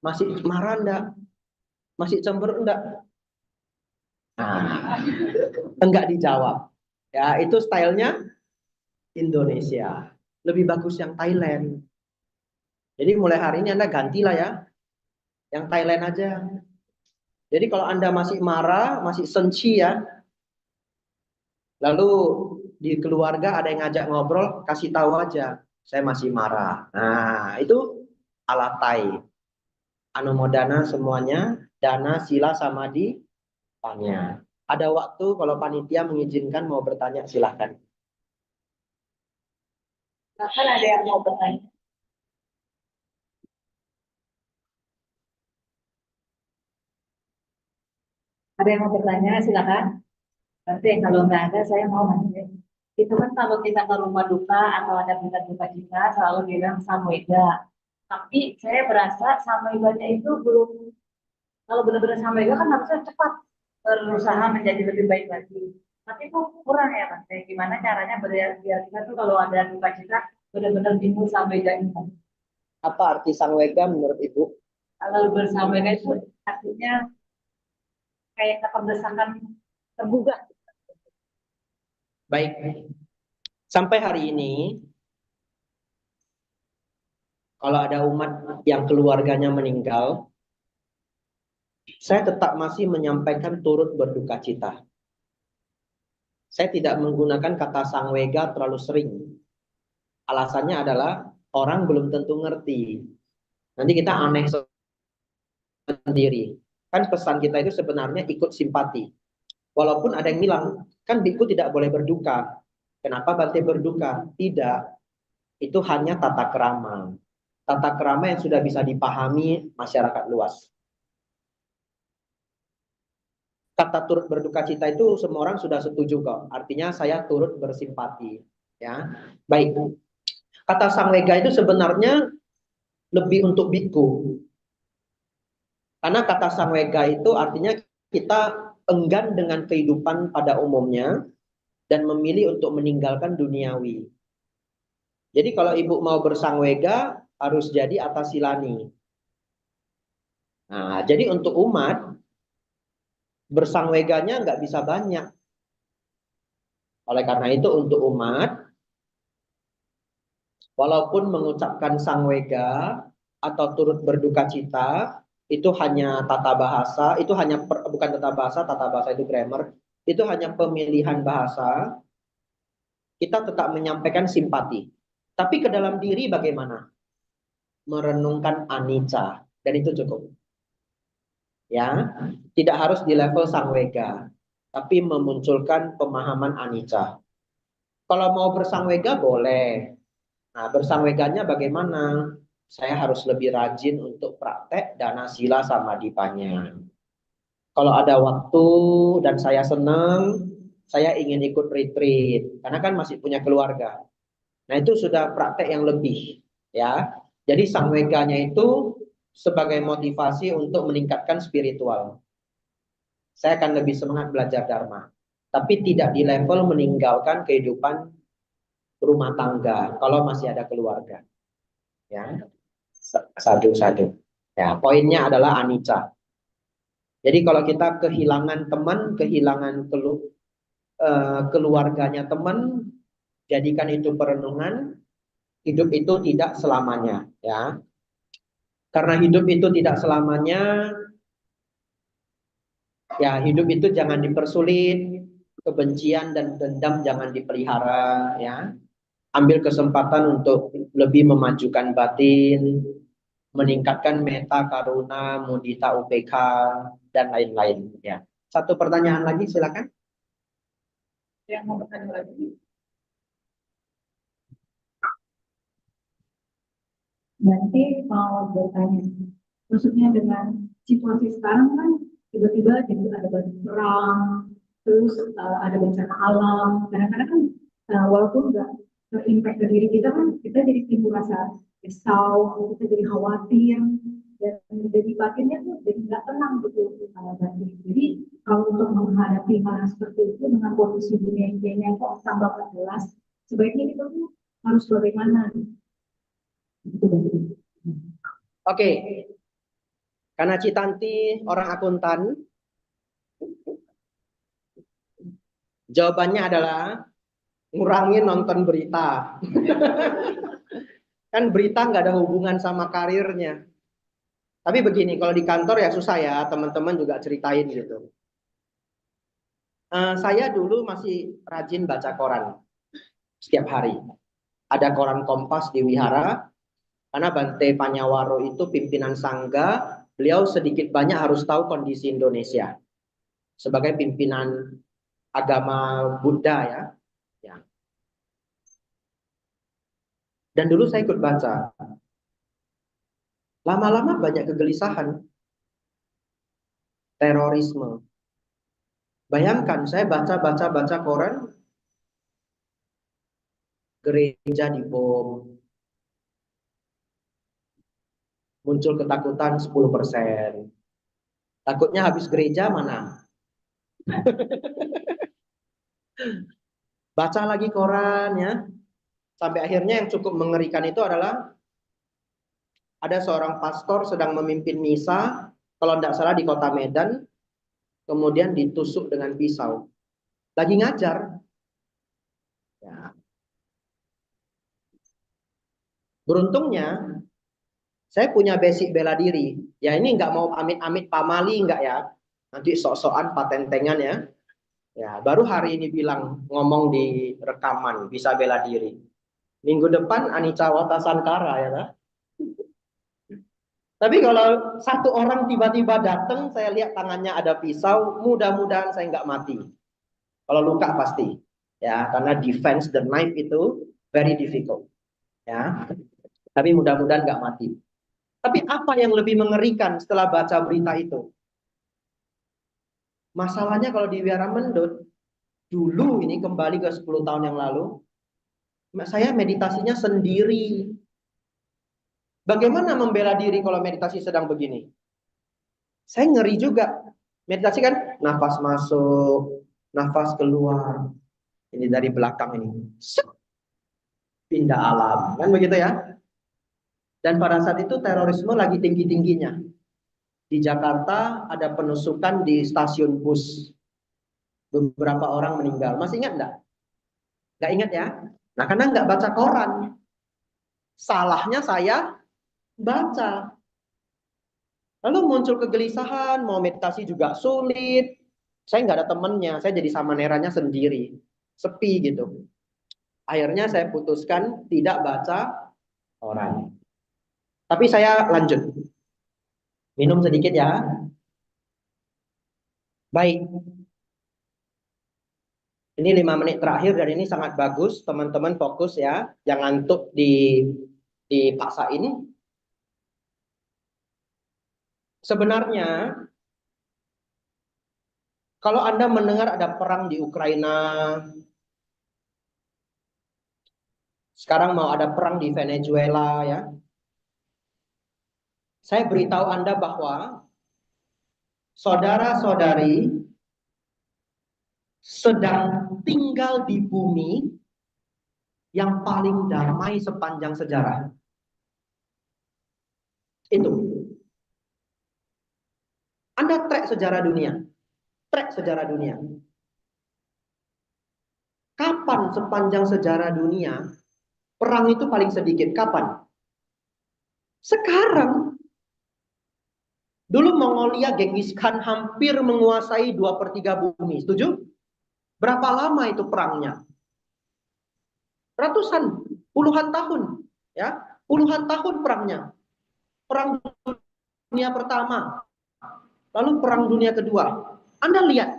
Masih marah enggak? Masih cemberut enggak? Nah, enggak dijawab. Ya, itu stylenya Indonesia. Lebih bagus yang Thailand. Jadi mulai hari ini Anda gantilah ya. Yang Thailand aja. Jadi kalau Anda masih marah, masih sensi ya. Lalu di keluarga ada yang ngajak ngobrol, kasih tahu aja. Saya masih marah. Nah, itu ala Thai. Anumodana semuanya. Dana, sila, samadhi, tanya. Ada waktu kalau panitia mengizinkan mau bertanya, silahkan. Bahkan ada yang mau bertanya. Ada yang mau bertanya, silakan. Nanti kalau nggak ada, saya mau nanya. Itu kan kalau kita ke rumah duka atau ada berita duka kita selalu bilang samwega. Tapi saya berasa samweganya itu belum, kalau benar-benar samwega kan harusnya cepat berusaha menjadi lebih baik lagi. Tapi itu kurang ya Mas. Gimana caranya biar kita tuh kalau ada duka kita benar-benar bingung samwega ini. Apa arti sangwega menurut Ibu? Kalau bersamwega itu artinya kayak keterdesakan tergugah. Baik, sampai hari ini, kalau ada umat yang keluarganya meninggal, saya tetap masih menyampaikan turut berduka cita. Saya tidak menggunakan kata sangwega terlalu sering. Alasannya adalah orang belum tentu ngerti. Nanti kita aneh sendiri. Kan pesan kita itu sebenarnya ikut simpati. Walaupun ada yang bilang, kan biku tidak boleh berduka. Kenapa Bante berduka? Tidak. Itu hanya tata krama. Tata krama yang sudah bisa dipahami masyarakat luas. Kata turut berduka cita itu semua orang sudah setuju kok. Artinya saya turut bersimpati. Ya, baik. Kata sangwega itu sebenarnya lebih untuk biku. Karena kata sangwega itu artinya kita enggan dengan kehidupan pada umumnya dan memilih untuk meninggalkan duniawi. Jadi kalau ibu mau bersangwega harus jadi atasilani. Nah, jadi untuk umat bersangweganya nggak bisa banyak. Oleh karena itu untuk umat, walaupun mengucapkan sangwega atau turut berduka cita, itu hanya tata bahasa, itu hanya bukan tata bahasa itu grammar, itu hanya pemilihan bahasa, kita tetap menyampaikan simpati. Tapi ke dalam diri bagaimana? Merenungkan anicca, dan itu cukup. Ya, tidak harus di level sangwega, tapi memunculkan pemahaman anicca. Kalau mau bersangwega boleh. Nah, bersangweganya bagaimana? Saya harus lebih rajin untuk praktek dana sila sama dipanya. Kalau ada waktu dan saya senang, saya ingin ikut retreat karena kan masih punya keluarga. Nah, itu sudah praktek yang lebih, ya. Jadi sangweganya itu sebagai motivasi untuk meningkatkan spiritual. Saya akan lebih semangat belajar dharma, tapi tidak di level meninggalkan kehidupan rumah tangga kalau masih ada keluarga, ya. Satu-satu. Ya, poinnya adalah anicca. Jadi kalau kita kehilangan teman, kehilangan keluarganya teman, jadikan itu perenungan. Hidup itu tidak selamanya, ya. Karena hidup itu tidak selamanya, ya hidup itu jangan dipersulit, kebencian dan dendam jangan dipelihara, ya. Ambil kesempatan untuk lebih memajukan batin, meningkatkan meta, karuna, mudita, UPK, dan lain-lain, ya. Satu pertanyaan lagi, silakan. Yang mau bertanya lagi. Nanti mau bertanya, maksudnya dengan situasi sekarang kan tiba-tiba jadi ada banyak perang, terus ada bencana alam. Kadang-kadang kan walaupun nggak berimpact ke diri kita kan, kita jadi timbul rasa risau, kita jadi khawatir, dan jadi batinnya tuh jadi nggak tenang gitu batin. Jadi kalau untuk menghadapi hal seperti itu dengan kondisi dunia yang kayaknya kok tambah nggak jelas, sebaiknya kita tuh harus bagaimana? Oke, karena Citanti orang akuntan, jawabannya adalah ngurangin nonton berita. Kan berita nggak ada hubungan sama karirnya. Tapi begini, kalau di kantor ya susah ya, teman-teman juga ceritain gitu. Saya dulu masih rajin baca koran setiap hari. Ada koran Kompas di Wihara, karena Bante Panyawaro itu pimpinan Sangga, beliau sedikit banyak harus tahu kondisi Indonesia sebagai pimpinan agama Buddha ya. Ya. Dan dulu saya ikut baca. Lama-lama banyak kegelisahan, terorisme. Bayangkan saya baca koran, gereja dibom, muncul ketakutan 10%. Takutnya habis gereja mana? Baca lagi koran ya. Sampai akhirnya yang cukup mengerikan itu adalah ada seorang pastor sedang memimpin misa, kalau tidak salah di kota Medan, kemudian ditusuk dengan pisau. Lagi ngajar. Ya. Beruntungnya, saya punya basic bela diri. Ya ini nggak mau amit-amit pamali nggak ya. Nanti sok-sokan patentengan ya. Ya, baru hari ini bilang ngomong di rekaman bisa bela diri. Minggu depan Anicca Watasankara ya kan? Tapi kalau satu orang tiba-tiba datang, saya lihat tangannya ada pisau, mudah-mudahan saya nggak mati. Kalau luka pasti, ya karena defense the knife itu very difficult, ya. Tapi mudah-mudahan nggak mati. Tapi apa yang lebih mengerikan setelah baca berita itu? Masalahnya kalau di Wihara Mendut, dulu ini kembali ke 10 tahun yang lalu, saya meditasinya sendiri. Bagaimana membela diri kalau meditasi sedang begini? Saya ngeri juga. Meditasi kan nafas masuk, nafas keluar. Ini dari belakang ini. Pindah alam. Kan begitu ya? Dan pada saat itu terorisme lagi tinggi-tingginya. Di Jakarta ada penusukan di stasiun bus. Beberapa orang meninggal. Masih ingat enggak? Enggak ingat ya? Nah, karena enggak baca koran. Salahnya saya baca. Lalu muncul kegelisahan, mau meditasi juga sulit. Saya nggak ada temennya, saya jadi samaneranya sendiri. Sepi gitu. Akhirnya saya putuskan tidak baca koran. Tapi saya lanjut. Minum sedikit ya. Baik. Ini 5 menit terakhir dan ini sangat bagus. Teman-teman fokus ya. Jangan ngantuk dipaksain. Sebenarnya kalau Anda mendengar ada perang di Ukraina, sekarang mau ada perang di Venezuela ya. Saya beritahu Anda bahwa saudara-saudari sedang tinggal di bumi yang paling damai sepanjang sejarah. Itu. Anda track sejarah dunia. Track sejarah dunia. Kapan sepanjang sejarah dunia perang itu paling sedikit? Kapan? Sekarang. Dulu Mongolia Genghis Khan hampir menguasai 2/3 bumi. Setuju? Berapa lama itu perangnya? Ratusan, puluhan tahun. Ya, puluhan tahun perangnya. Perang dunia pertama, lalu perang dunia kedua. Anda lihat.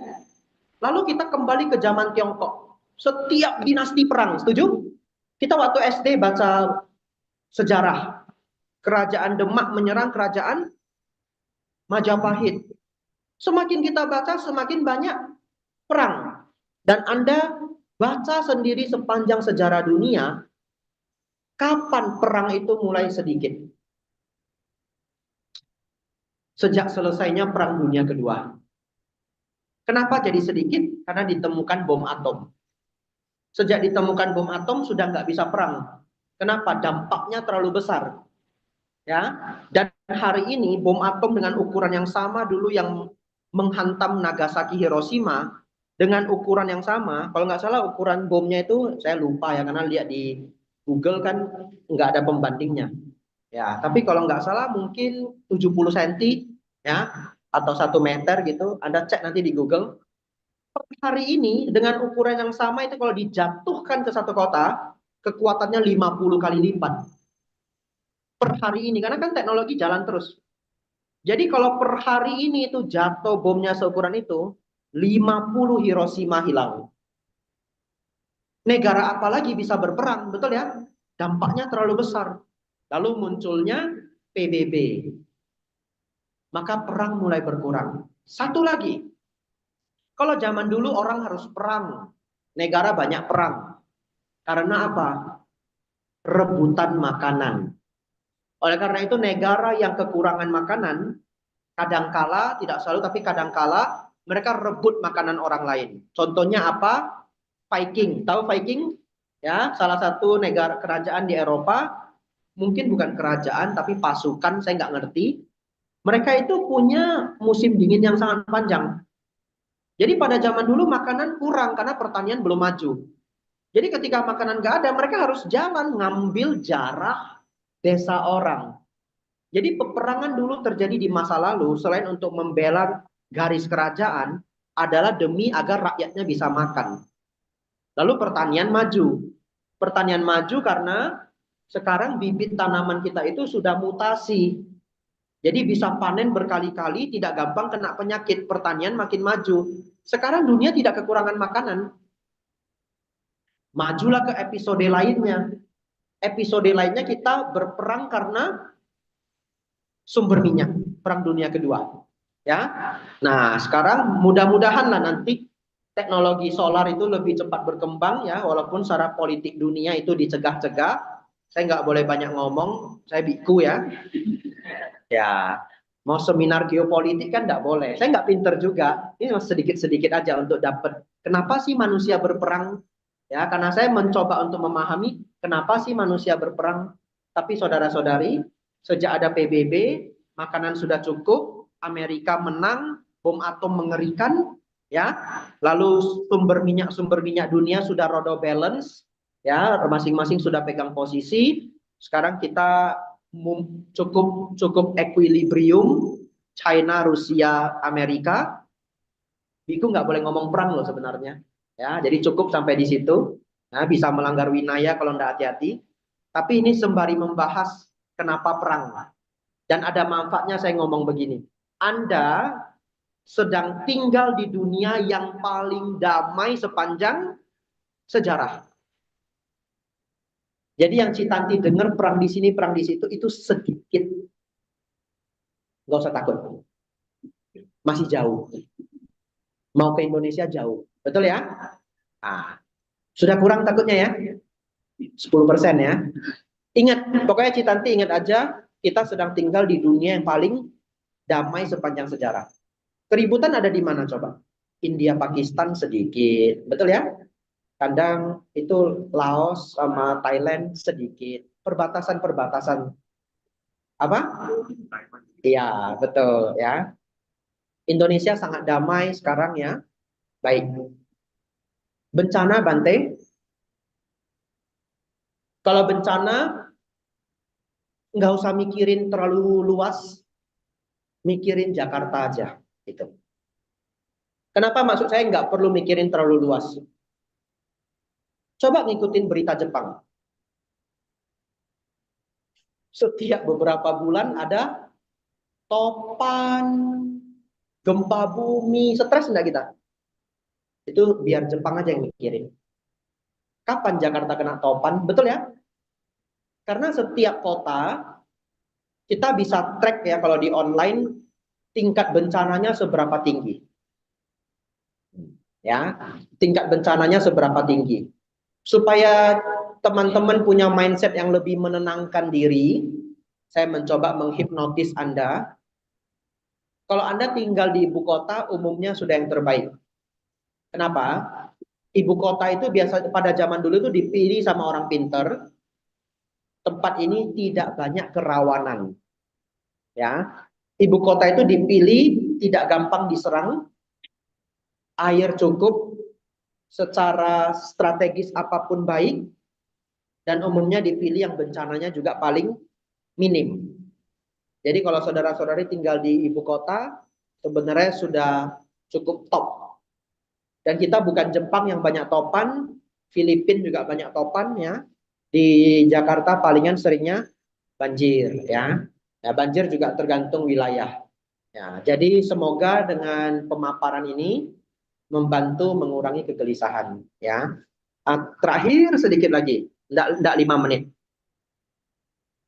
Lalu kita kembali ke zaman Tiongkok. Setiap dinasti perang, setuju? Kita waktu SD baca sejarah. Kerajaan Demak menyerang kerajaan Majapahit. Semakin kita baca, semakin banyak perang. Dan Anda baca sendiri sepanjang sejarah dunia, kapan perang itu mulai sedikit? Sejak selesainya Perang Dunia Kedua. Kenapa jadi sedikit? Karena ditemukan bom atom. Sejak ditemukan bom atom sudah nggak bisa perang. Kenapa? Dampaknya terlalu besar. Ya, dan hari ini bom atom dengan ukuran yang sama dulu yang menghantam Nagasaki, Hiroshima, dengan ukuran yang sama. Kalau nggak salah ukuran bomnya itu saya lupa ya, karena lihat di Google kan nggak ada pembandingnya. Ya, tapi kalau nggak salah mungkin 70 cm ya, atau 1 meter gitu. Anda cek nanti di Google. Per hari ini dengan ukuran yang sama itu kalau dijatuhkan ke satu kota, kekuatannya 50 kali lipat. Per hari ini, karena kan teknologi jalan terus. Jadi kalau per hari ini itu jatuh bomnya seukuran itu, 50 Hiroshima hilang. Negara apa lagi bisa berperang, betul ya? Dampaknya terlalu besar. Lalu munculnya PBB. Maka perang mulai berkurang. Satu lagi, kalau zaman dulu orang harus perang, negara banyak perang. Karena apa? Rebutan makanan. Oleh karena itu negara yang kekurangan makanan, kadangkala, tidak selalu, tapi kadangkala mereka rebut makanan orang lain. Contohnya apa? Viking. Tahu Viking? Ya, salah satu negara kerajaan di Eropa, mungkin bukan kerajaan, tapi pasukan, saya nggak ngerti. Mereka itu punya musim dingin yang sangat panjang. Jadi pada zaman dulu makanan kurang karena pertanian belum maju. Jadi ketika makanan nggak ada, mereka harus jalan ngambil jarah desa orang. Jadi peperangan dulu terjadi di masa lalu selain untuk membela garis kerajaan adalah demi agar rakyatnya bisa makan. Lalu pertanian maju. Pertanian maju karena sekarang bibit tanaman kita itu sudah mutasi. Jadi bisa panen berkali-kali, tidak gampang kena penyakit. Pertanian makin maju. Sekarang dunia tidak kekurangan makanan. Majulah ke episode lainnya. Episode lainnya kita berperang karena sumber minyak, Perang Dunia Kedua. Ya, nah sekarang mudah-mudahan lah nanti teknologi solar itu lebih cepat berkembang ya, walaupun secara politik dunia itu dicegah-cegah. Saya nggak boleh banyak ngomong, saya biku ya. Ya, mau seminar geopolitik kan nggak boleh. Saya nggak pinter juga. Ini sedikit-sedikit aja untuk dapat. Kenapa sih manusia berperang? Ya, karena saya mencoba untuk memahami kenapa sih manusia berperang. Tapi saudara-saudari, sejak ada PBB, makanan sudah cukup, Amerika menang, bom atom mengerikan, ya. Lalu sumber minyak dunia sudah rodo balance, ya, masing-masing sudah pegang posisi. Sekarang kita cukup equilibrium, China, Rusia, Amerika. Biku nggak boleh ngomong perang loh sebenarnya. Ya, jadi cukup sampai di situ. Nah, bisa melanggar winaya kalau nggak hati-hati. Tapi ini sembari membahas kenapa perang. Dan ada manfaatnya saya ngomong begini. Anda sedang tinggal di dunia yang paling damai sepanjang sejarah. Jadi yang Citanti dengar perang di sini, perang di situ, itu sedikit. Nggak usah takut. Masih jauh. Mau ke Indonesia jauh. Betul ya? Ah, sudah kurang takutnya ya? 10% ya. Ingat, pokoknya Citanti ingat aja, kita sedang tinggal di dunia yang paling damai sepanjang sejarah. Keributan ada di mana coba? India, Pakistan sedikit. Betul ya? Kadang itu Laos sama Thailand sedikit. Perbatasan-perbatasan. Apa? Iya, betul ya. Indonesia sangat damai sekarang ya. Baik. Bencana, Bante. Kalau bencana, nggak usah mikirin terlalu luas. Mikirin Jakarta aja. Gitu. Kenapa maksud saya nggak perlu mikirin terlalu luas? Coba ngikutin berita Jepang. Setiap beberapa bulan ada topan, gempa bumi, stres nggak kita? Itu biar Jepang aja yang mikirin. Kapan Jakarta kena topan? Betul ya? Karena setiap kota kita bisa track ya kalau di online tingkat bencananya seberapa tinggi. Ya, tingkat bencananya seberapa tinggi. Supaya teman-teman punya mindset yang lebih menenangkan diri, saya mencoba menghipnotis Anda. Kalau Anda tinggal di ibu kota, umumnya sudah yang terbaik. Kenapa? Ibu kota itu biasa pada zaman dulu itu dipilih sama orang pinter. Tempat ini tidak banyak kerawanan. Ya, ibu kota itu dipilih tidak gampang diserang, air cukup, secara strategis apapun baik, dan umumnya dipilih yang bencananya juga paling minim. Jadi kalau saudara-saudari tinggal di ibu kota, sebenarnya sudah cukup top. Dan kita bukan Jepang yang banyak topan, Filipina juga banyak topan ya. Di Jakarta palingan seringnya banjir ya. Nah, banjir juga tergantung wilayah. Ya, jadi semoga dengan pemaparan ini membantu mengurangi kegelisahan ya. Terakhir sedikit lagi, enggak 5 menit.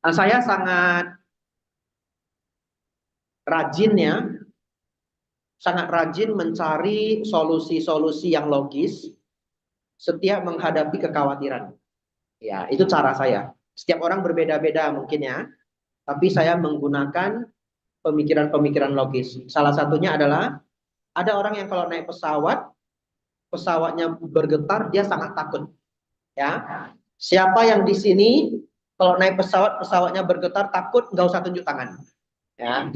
Saya sangat rajin ya, sangat rajin mencari solusi-solusi yang logis setiap menghadapi kekhawatiran. Ya, itu cara saya. Setiap orang berbeda-beda mungkin ya, tapi saya menggunakan pemikiran-pemikiran logis. Salah satunya adalah ada orang yang kalau naik pesawat, pesawatnya bergetar, dia sangat takut. Ya, siapa yang di sini kalau naik pesawat, pesawatnya bergetar takut, nggak usah tunjuk tangan. Ya,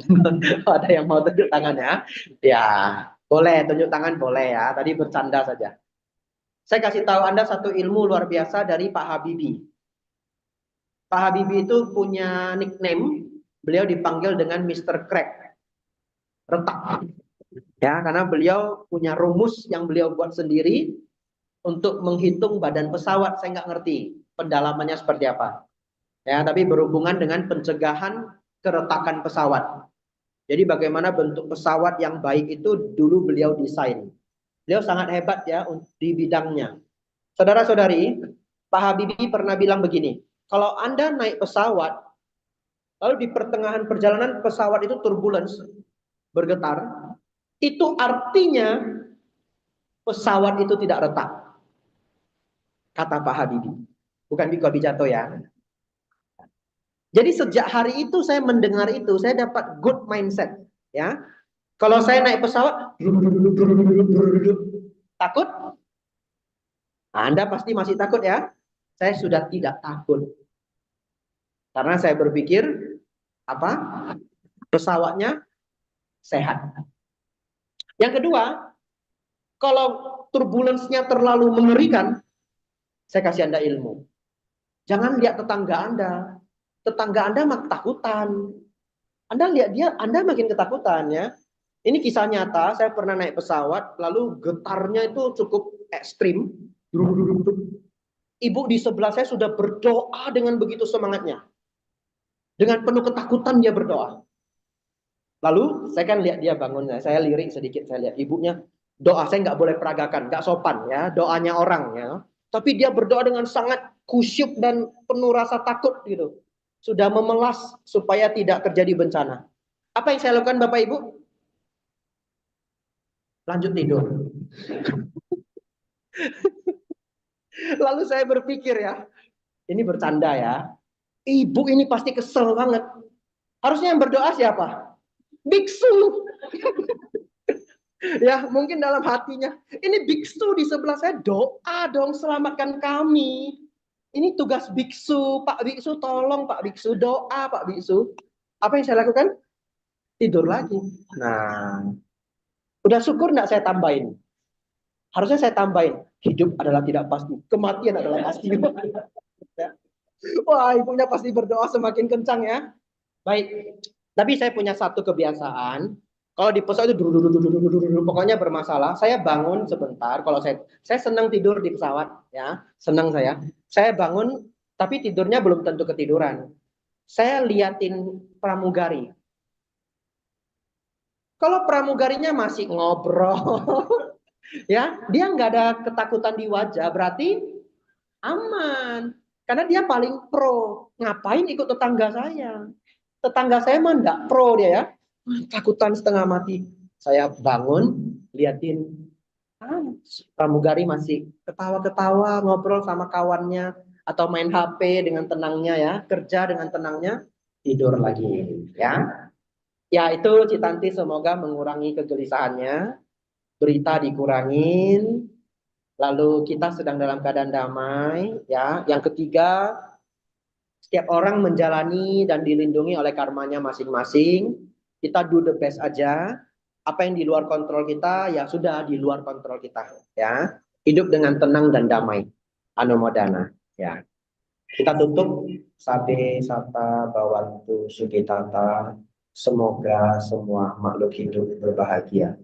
ada yang mau tunjuk tangan ya? Ya, boleh tunjuk tangan boleh ya. Tadi bercanda saja. Saya kasih tahu Anda satu ilmu luar biasa dari Pak Habibie. Pak Habibie itu punya nickname, beliau dipanggil dengan Mr. Crack, retak. Ya, karena beliau punya rumus yang beliau buat sendiri untuk menghitung badan pesawat. Saya nggak ngerti pendalamannya seperti apa. Ya, tapi berhubungan dengan pencegahan keretakan pesawat. Jadi bagaimana bentuk pesawat yang baik itu dulu beliau desain. Beliau sangat hebat ya di bidangnya. Saudara-saudari, Pak Habibie pernah bilang begini, kalau Anda naik pesawat, lalu di pertengahan perjalanan pesawat itu turbulence, bergetar, itu artinya pesawat itu tidak retak. Kata Pak Habibie. Bukan Biko Bijato ya. Jadi sejak hari itu saya mendengar itu, saya dapat good mindset. Ya, kalau saya naik pesawat, takut? Anda pasti masih takut ya? Saya sudah tidak takut. Karena saya berpikir, apa? Pesawatnya sehat. Yang kedua, kalau turbulensinya terlalu mengerikan, saya kasih Anda ilmu. Jangan lihat tetangga Anda. Tetangga Anda makin ketakutan. Anda lihat dia, Anda makin ketakutan ya. Ini kisah nyata, saya pernah naik pesawat, lalu getarnya itu cukup ekstrim. Ibu di sebelah saya sudah berdoa dengan begitu semangatnya. Dengan penuh ketakutan dia berdoa. Lalu saya kan lihat dia bangun, saya lirik sedikit, saya lihat ibunya doa, saya nggak boleh peragakan, nggak sopan ya, doanya orang ya. Tapi dia berdoa dengan sangat khusyuk dan penuh rasa takut gitu. Sudah memelas supaya tidak terjadi bencana. Apa yang saya lakukan Bapak Ibu? Lanjut tidur. Lalu saya berpikir ya, ini bercanda ya. Ibu ini pasti kesel banget. Harusnya yang berdoa siapa? Biksu. Ya, mungkin dalam hatinya, ini biksu di sebelah saya, doa dong selamatkan kami. Ini tugas biksu, Pak Biksu tolong Pak Biksu, doa Pak Biksu. Apa yang saya lakukan? Tidur lagi. Nah, udah syukur enggak saya tambahin? Harusnya saya tambahin, hidup adalah tidak pasti, kematian adalah pasti. Wah, ibunya pasti berdoa semakin kencang ya. Baik, tapi saya punya satu kebiasaan. Kalau di pesawat itu pokoknya bermasalah. Saya bangun sebentar. Kalau saya senang tidur di pesawat, ya, senang saya. Saya bangun, tapi tidurnya belum tentu ketiduran. Saya liatin pramugari. Kalau pramugarinya masih ngobrol, ya, dia nggak ada ketakutan di wajah, berarti aman. Karena dia paling pro. Ngapain ikut tetangga saya? Tetangga saya mah enggak pro dia ya. Takutan setengah mati. Saya bangun, liatin pramugari masih ketawa-ketawa, ngobrol sama kawannya, atau main HP dengan tenangnya ya, kerja dengan tenangnya, tidur lagi ya. Ya itu Citanti semoga mengurangi kegelisahannya, berita dikurangin, lalu kita sedang dalam keadaan damai ya. Yang ketiga, setiap orang menjalani dan dilindungi oleh karmanya masing-masing. Kita do the best aja. Apa yang di luar kontrol kita ya sudah di luar kontrol kita ya. Hidup dengan tenang dan damai. Anumodana ya. Kita tutup sabe sata bawantu sugitata. Semoga semua makhluk hidup berbahagia.